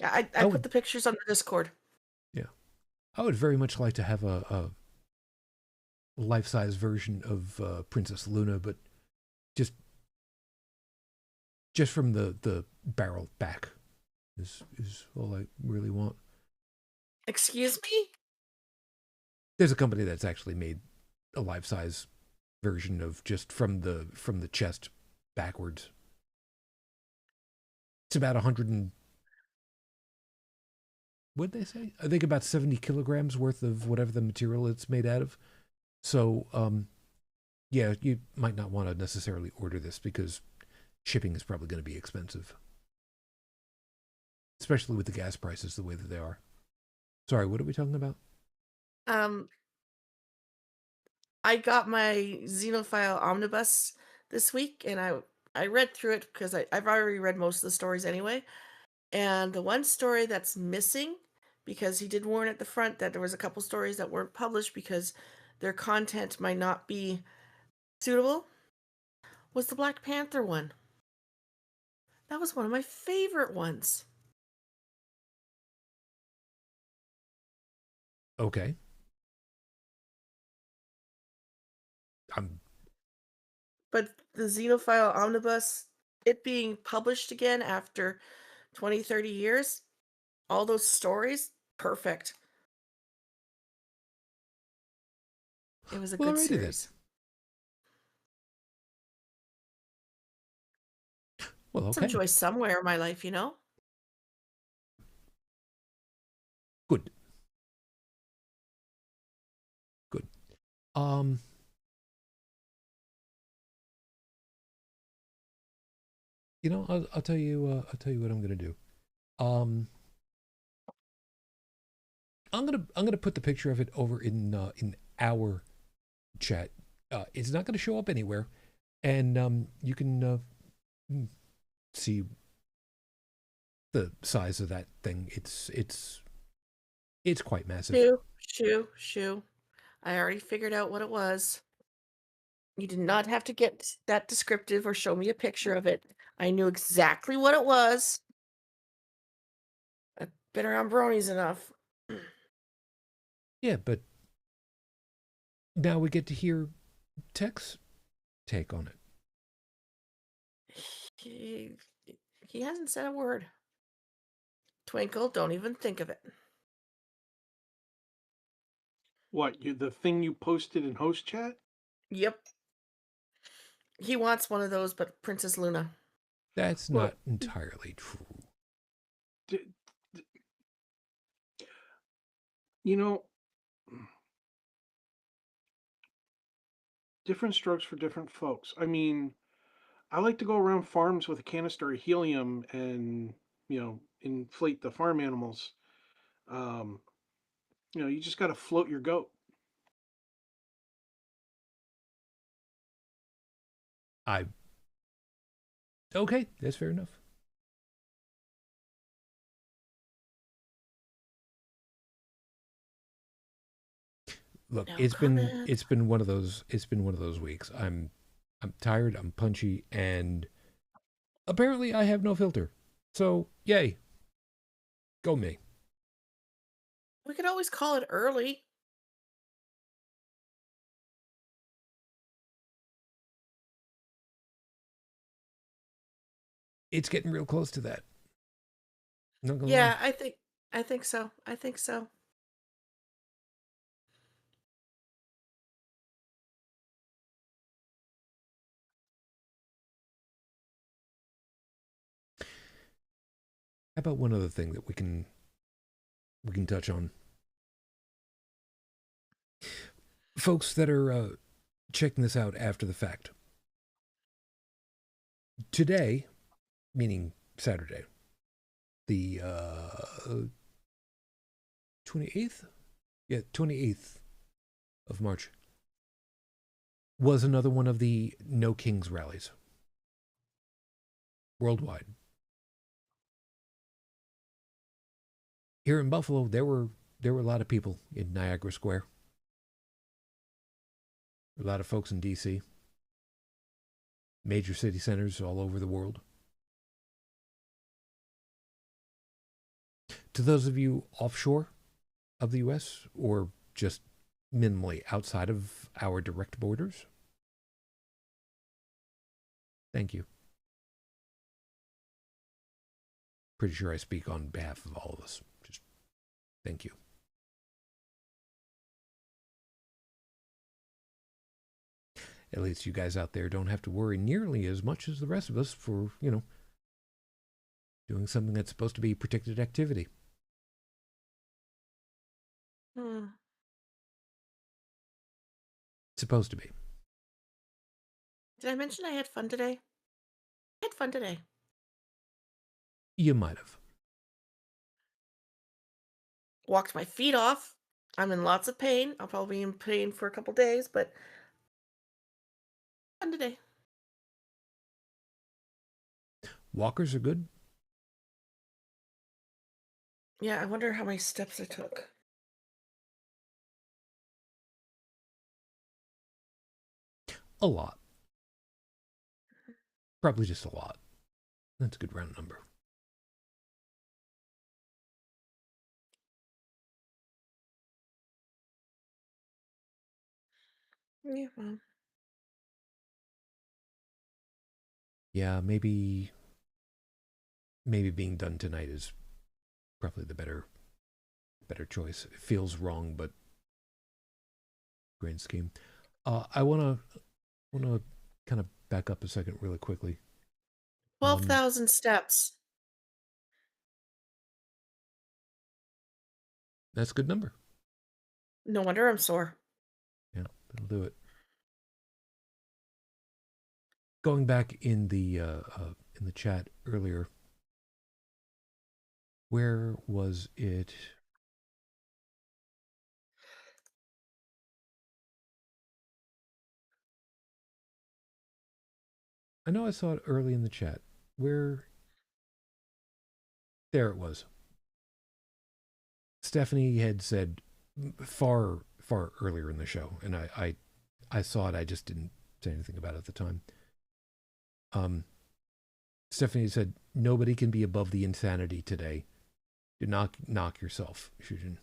Yeah, I I put would, the pictures on the Discord. yeah, I would very much like to have a life-size version of Princess Luna, but just from the barrel back is all I really want. Excuse me? There's a company that's actually made a life-size version of just from the chest backwards. It's about 100 and what'd they say? I think about 70 kilograms worth of whatever the material it's made out of. So, yeah, you might not want to necessarily order this because shipping is probably going to be expensive, especially with the gas prices the way that they are. Sorry, what are we talking about? Um, I got my Xenophile Omnibus this week, and I read through it because I've already read most of the stories anyway. And the one story that's missing, because he did warn at the front that there was a couple stories that weren't published because their content might not be suitable, was the Black Panther one. That was one of my favorite ones. Okay. I'm But the Xenophile Omnibus, it being published again after 20, 30 years, all those stories, perfect. It was a well, good alrighty then. series. Well, Some okay. joy somewhere in my life, you know? Good. Good. Um, I'll tell you. I'll tell you what I'm gonna do. Um, I'm gonna put the picture of it over in our chat. It's not gonna show up anywhere, and you can see the size of that thing. It's quite massive. Shoo. I already figured out what it was. You did not have to get that descriptive or show me a picture of it. I knew exactly what it was. I've been around bronies enough. Yeah, but now we get to hear Tech's take on it. He, he hasn't said a word. Twinkle, don't even think of it. What, the thing you posted in host chat? Yep. He wants one of those, but Princess Luna. That's Well, not entirely true. d- you know, different strokes for different folks. I mean, I like to go around farms with a canister of helium and, inflate the farm animals. Um, you just got to float your goat. I Okay, that's fair enough. Look, No it's been comment. it's been one of those weeks. I'm tired, I'm punchy, and apparently I have no filter. So, yay. Go me. We could always call it early. It's getting real close to that. Not gonna lie. Yeah, I think so. I think so. How about one other thing that we can touch on? Folks that are checking this out after the fact. Today, meaning Saturday, the 28th? Yeah, 28th of March, was another one of the No Kings rallies worldwide. Here in Buffalo, there were a lot of people in Niagara Square. A lot of folks in DC. Major city centers all over the world. To those of you offshore of the US or just minimally outside of our direct borders, thank you. Pretty sure I speak on behalf of all of us. Just thank you. At least you guys out there don't have to worry nearly as much as the rest of us for, doing something that's supposed to be protected activity. It's supposed to be. Did I mention I had fun today? I had fun today. You might have. Walked my feet off. I'm in lots of pain. I'll probably be in pain for a couple days, but fun today. Walkers are good. Yeah, I wonder how many steps I took. A lot. Probably just a lot. That's a good round number. Yeah, well. Yeah, maybe being done tonight is probably the better choice. It feels wrong, but grand scheme. I wanna kind of back up a second really quickly. 12,000 steps. That's a good number. No wonder I'm sore. Yeah, that'll do it. Going back in the chat earlier, where was it? I know I saw it early in the chat. Where? There it was. Stephanie had said far earlier in the show, and I saw it. I just didn't say anything about it at the time. Stephanie said nobody can be above the insanity today. Do not knock yourself, Shujin.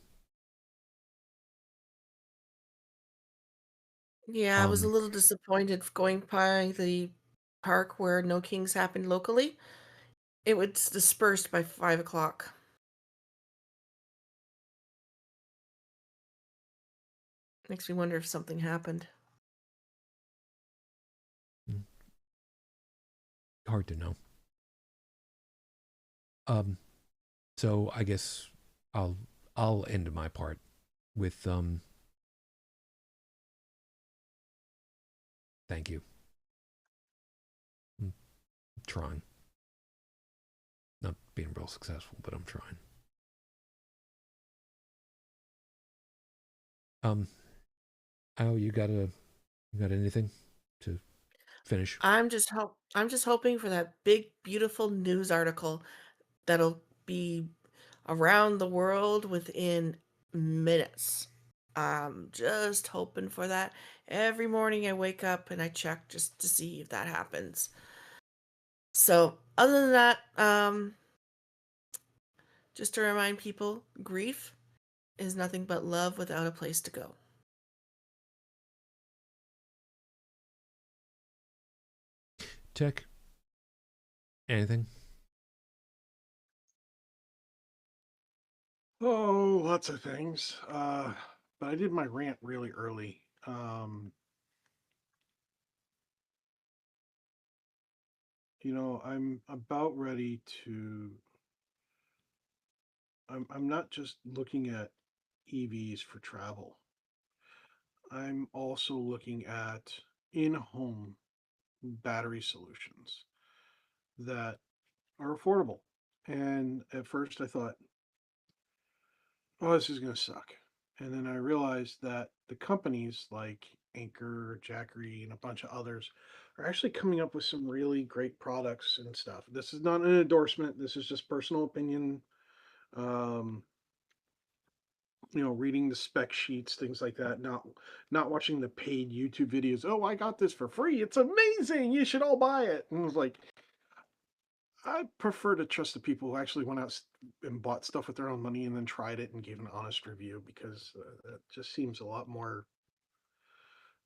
Yeah, I was a little disappointed going by the park where No Kings happened locally. It was dispersed by 5 o'clock. Makes me wonder if something happened. Hard to know. So I guess I'll end my part with thank you. I'm trying. Not being real successful, but I'm trying. Al, you got anything to finish? I'm just hoping for that big beautiful news article that'll be around the world within minutes. I'm just hoping for that. Every morning I wake up and I check just to see if that happens. So, other than that, just to remind people, grief is nothing but love without a place to go. Tech? Anything? Oh, lots of things. But I did my rant really early. I'm about ready to I'm not just looking at EVs for travel. I'm also looking at in-home battery solutions that are affordable. And at first I thought, oh, this is going to suck. And then I realized that the companies like Anchor, Jackery, and a bunch of others are actually coming up with some really great products and stuff. This is not an endorsement. This is just personal opinion. Um, reading the spec sheets, things like that. Not watching the paid YouTube videos. Oh, I got this for free. It's amazing. You should all buy it. And it was like, I prefer to trust the people who actually went out and bought stuff with their own money and then tried it and gave an honest review, because that just seems a lot more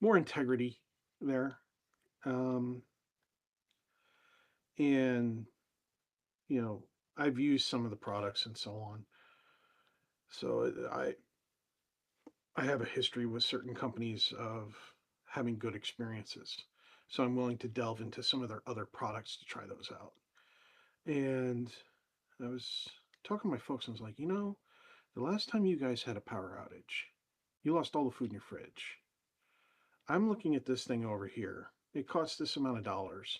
integrity there. Um, and you know, I've used some of the products and so on. So I have a history with certain companies of having good experiences. So I'm willing to delve into some of their other products to try those out. And I was talking to my folks and I was like, the last time you guys had a power outage, you lost all the food in your fridge. I'm looking at this thing over here. It costs this amount of dollars,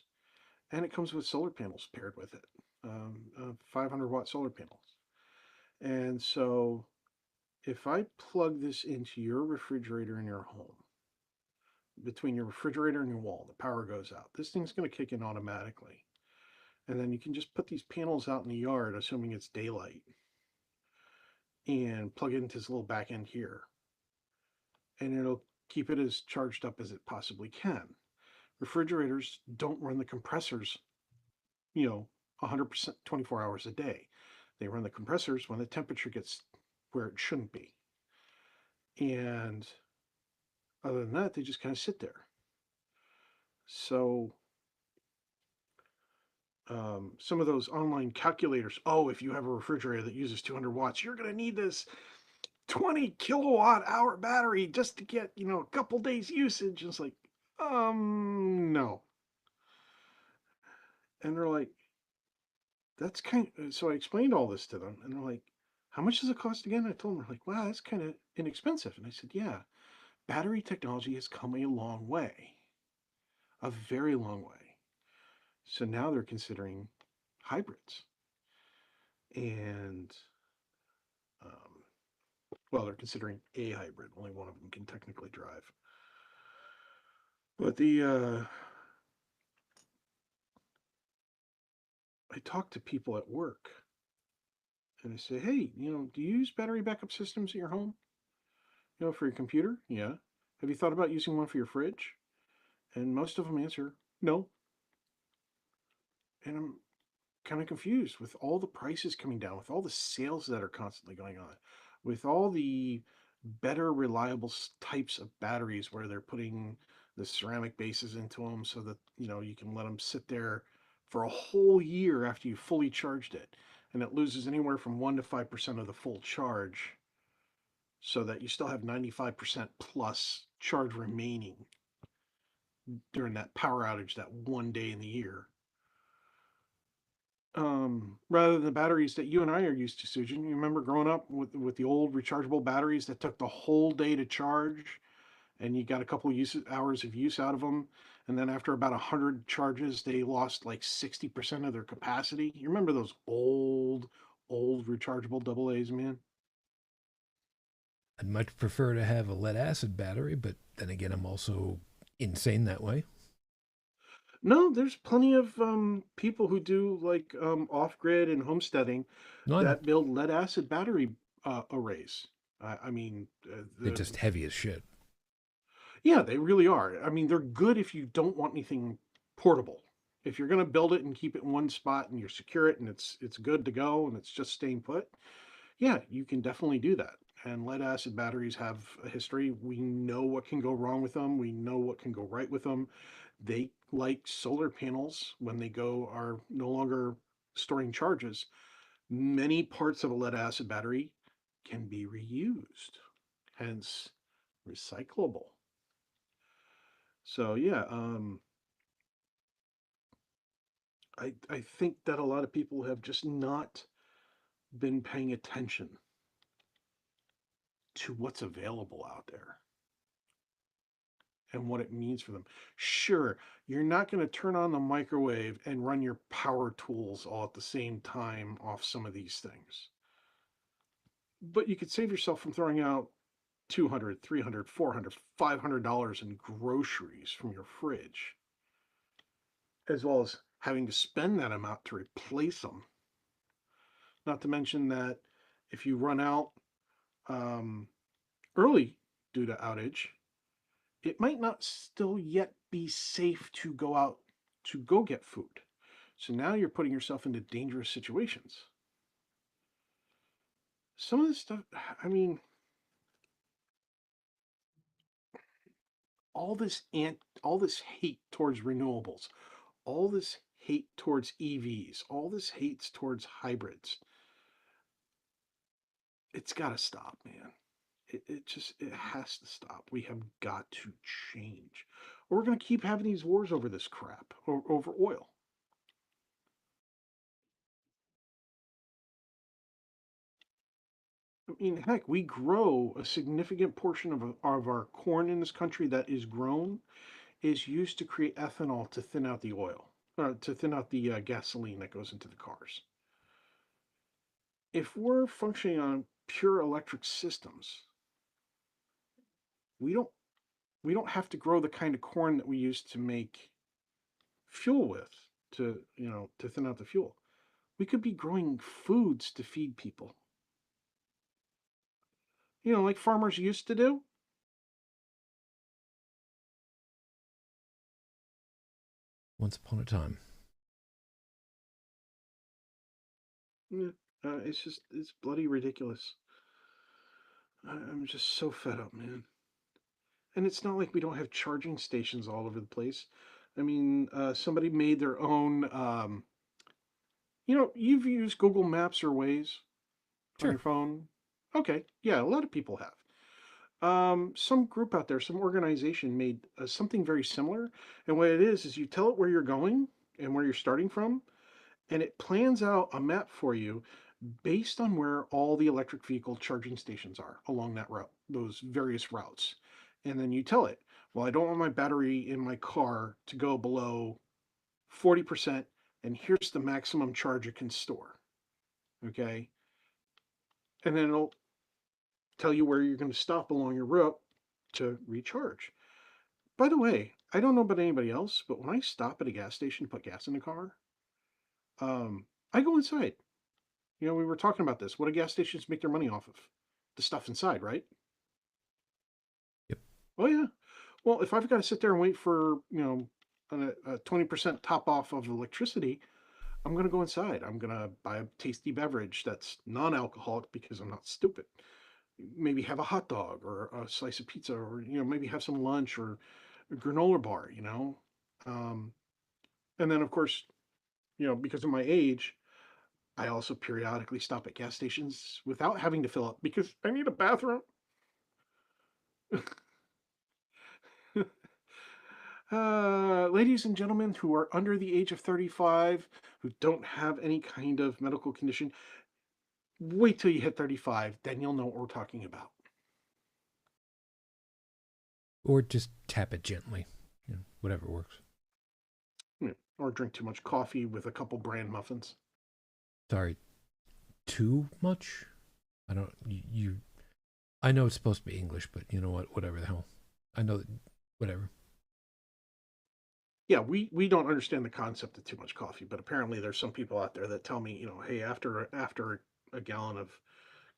and it comes with solar panels paired with it, 500-watt solar panels. And so if I plug this into your refrigerator in your home, between your refrigerator and your wall, the power goes out. This thing's going to kick in automatically. And then you can just put these panels out in the yard, assuming it's daylight, and plug it into this little back end here. And it'll keep it as charged up as it possibly can. Refrigerators don't run the compressors, 100% 24 hours a day. They run the compressors when the temperature gets where it shouldn't be. And other than that, they just kind of sit there. So some of those online calculators, oh, if you have a refrigerator that uses 200 watts, you're going to need this 20 kilowatt hour battery just to get, a couple days usage. And it's like, no. And they're like, that's kind of, so I explained all this to them and they're like, how much does it cost again? I told them, they're like, wow, that's kind of inexpensive. And I said, yeah, battery technology has come a long way, a very long way. So now they're considering hybrids. And, well, they're considering a hybrid. Only one of them can technically drive. But I talk to people at work and I say, hey, do you use battery backup systems at your home? For your computer? Yeah. Have you thought about using one for your fridge? And most of them answer, no. And I'm kind of confused with all the prices coming down, with all the sales that are constantly going on, with all the better reliable types of batteries where they're putting the ceramic bases into them so that, you can let them sit there for a whole year after you fully charged it. And it loses anywhere from 1 to 5% of the full charge so that you still have 95% plus charge remaining during that power outage that one day in the year. Rather than the batteries that you and I are used to, Sujin. You remember growing up with the old rechargeable batteries that took the whole day to charge, and you got a couple hours of use out of them, and then after about 100 charges, they lost like 60% of their capacity. You remember those old rechargeable double A's, man? I'd much prefer to have a lead acid battery, but then again, I'm also insane that way. No, there's plenty of people who do like off-grid and homesteading No, I know. that build lead acid battery arrays. I mean, They're just heavy as shit. yeah, they really are. I mean, they're good if you don't want anything portable. If you're going to build it and keep it in one spot and you're secure it and it's good to go and it's just staying put, yeah, you can definitely do that. And lead acid batteries have a history. We know what can go wrong with them. We know what can go right with them. They, like solar panels, when they go are no longer storing charges, many parts of a lead acid battery can be reused, hence recyclable. So yeah, I think that a lot of people have just not been paying attention to what's available out there and what it means for them. Sure, you're not going to turn on the microwave and run your power tools all at the same time off some of these things. But you could save yourself from throwing out $200, $300, $400, $500 in groceries from your fridge, as well as having to spend that amount to replace them. Not to mention that if you run out early due to outage, it might not still yet be safe to go out to go get food. So now you're putting yourself into dangerous situations. Some of this stuff, I mean, all this hate towards renewables, all this hate towards EVs, all this hate towards hybrids. It's got to stop, man. It has to stop. We have got to change. Or we're going to keep having these wars over this crap, over oil. I mean, heck, we grow a significant portion of our corn in this country that is grown is used to create ethanol to thin out the oil, to thin out the gasoline that goes into the cars. If we're functioning on pure electric systems, we don't have to grow the kind of corn that we used to make fuel with to thin out the fuel. We could be growing foods to feed people. Like farmers used to do. Once upon a time. Yeah, it's bloody ridiculous. I'm just so fed up, man. And it's not like we don't have charging stations all over the place. I mean, somebody made their own. You've used Google Maps or Waze on your phone. Okay, yeah, a lot of people have. Some group out there, some organization made something very similar. And what it is you tell it where you're going and where you're starting from, and it plans out a map for you based on where all the electric vehicle charging stations are along that route, those various routes. And then you tell it, well, I don't want my battery in my car to go below 40%, and here's the maximum charge it can store. Okay? And then it'll tell you where you're going to stop along your route to recharge. By the way, I don't know about anybody else, but when I stop at a gas station to put gas in the car, I go inside. We were talking about this. What do gas stations make their money off of? The stuff inside, right? Yep. Oh, yeah. Well, if I've got to sit there and wait for, a 20% top off of electricity, I'm going to go inside. I'm going to buy a tasty beverage that's non-alcoholic because I'm not stupid. Maybe have a hot dog or a slice of pizza, or, maybe have some lunch or a granola bar, and then, of course, because of my age, I also periodically stop at gas stations without having to fill up because I need a bathroom. Ladies and gentlemen who are under the age of 35, who don't have any kind of medical condition, wait till you hit 35, then you'll know what we're talking about. Or just tap it gently, whatever works. Or drink too much coffee with a couple bran muffins. Sorry, too much? I know it's supposed to be English, but you know what? Whatever the hell. I know that, whatever. Yeah, we don't understand the concept of too much coffee, but apparently there's some people out there that tell me, hey, after a gallon of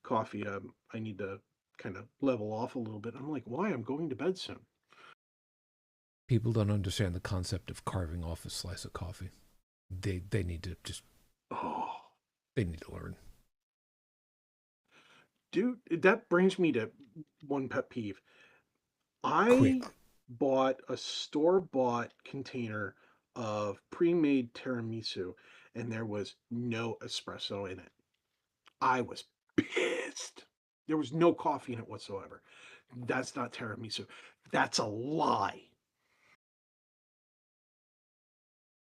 coffee, I need to kind of level off a little bit. I'm like, why? I'm going to bed soon. People don't understand the concept of carving off a slice of coffee. They need to just... Oh. They need to learn. Dude, that brings me to one pet peeve. I bought a store-bought container of pre-made tiramisu, and there was no espresso in it. I was pissed. There was no coffee in it whatsoever. That's not tiramisu. That's a lie.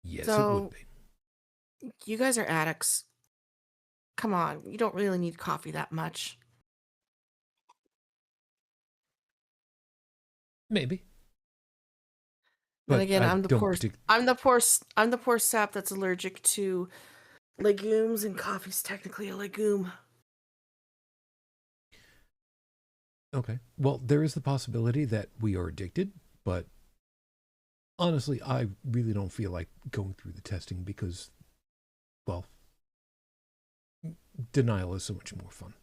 Yes, So, it would be. You guys are addicts. come on, you don't really need coffee that much. Maybe. Then But again, I don't I'm the poor sap that's allergic to legumes, and coffee's technically a legume. Okay. Well, there is the possibility that we are addicted, but honestly, I really don't feel like going through the testing because, well, denial is so much more fun.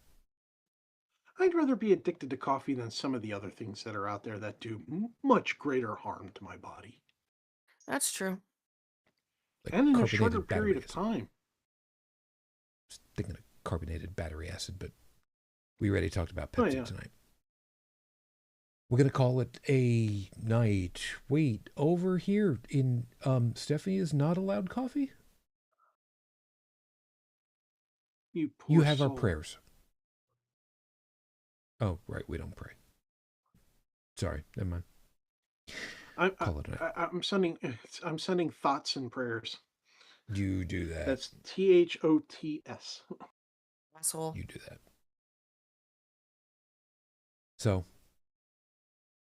I'd rather be addicted to coffee than some of the other things that are out there that do much greater harm to my body. That's true. Like And in a shorter carbonated period battery of acid. time. Just thinking of carbonated battery acid, but we already talked about Pepsi tonight. We're going to call it a night. Wait, over here in Stephanie is not allowed coffee? You have soul. our prayers. Oh, right, we don't pray. Sorry, never mind. I'm sending thoughts and prayers. You do that. That's THOTS. Asshole. You do that. So,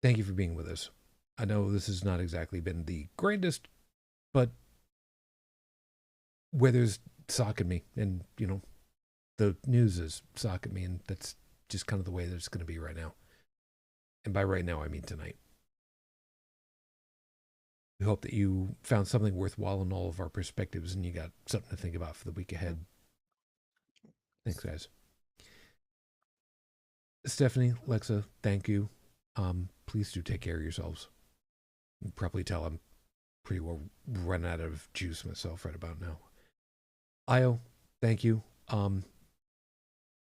thank you for being with us. I know this has not exactly been the greatest, but weather's socking me, and, you know, the news is socking me, and that's just kind of the way that it's going to be right now. And by right now, I mean tonight. We hope that you found something worthwhile in all of our perspectives and you got something to think about for the week ahead. Thanks, guys. Stephanie, Lexa, thank you. Please do take care of yourselves. You can probably tell I'm pretty well run out of juice myself right about now. Io, thank you.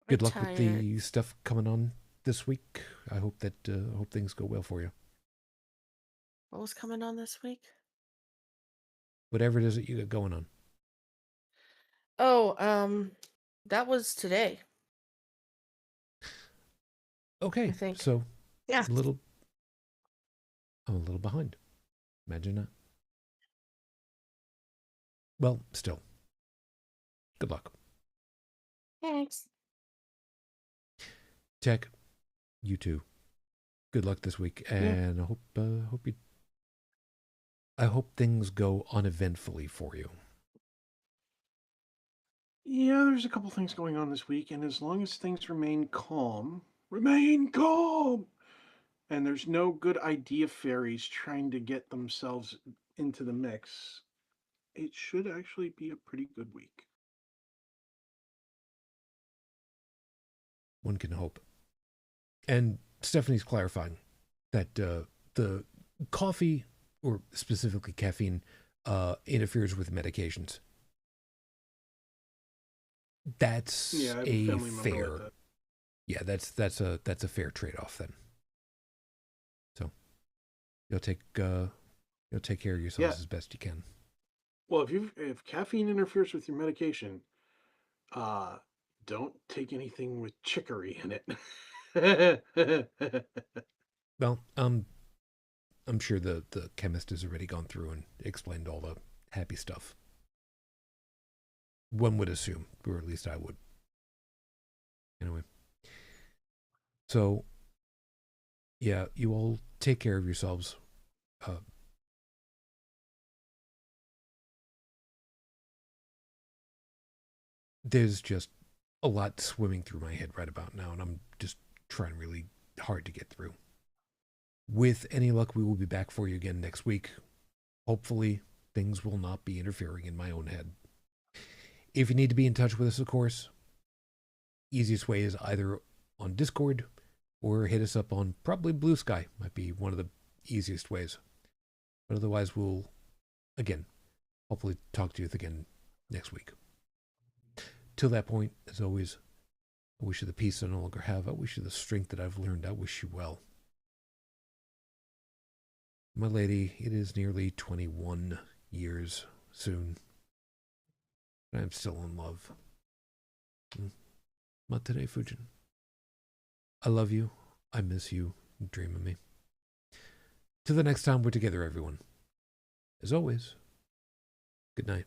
Good luck with the stuff coming on this week. I hope that hope things go well for you. What was coming on this week? Whatever it is that you got going on. Oh, that was today. Okay, I think. So yeah, I'm a little behind. Imagine that. Well, still. Good luck. Thanks. Tech, you too. Good luck this week, and I hope things go uneventfully for you. Yeah, there's a couple things going on this week, and as long as things remain calm, and there's no good idea fairies trying to get themselves into the mix, it should actually be a pretty good week. One can hope. And Stephanie's clarifying that the coffee, or specifically caffeine, interferes with medications. That's a fair. Yeah, that's a fair trade-off then. So you'll take care of yourselves as best you can. Well, if caffeine interferes with your medication, don't take anything with chicory in it. Well, I'm sure the chemist has already gone through and explained all the happy stuff. One would assume, or at least I would. Anyway. So, yeah, you all take care of yourselves. There's just a lot swimming through my head right about now, and I'm just trying really hard to get through. With any luck, we will be back for you again next week. Hopefully, things will not be interfering in my own head. If you need to be in touch with us, of course, easiest way is either on Discord or hit us up on probably BlueSky. Might be one of the easiest ways. But otherwise, we'll, again, hopefully talk to you again next week. Till that point, as always, I wish you the peace I no longer have. I wish you the strength that I've learned. I wish you well. My lady, it is nearly 21 years soon. I'm still in love. Not today, Fujin. I love you. I miss you. Dream of me. Till the next time we're together, everyone. As always, good night.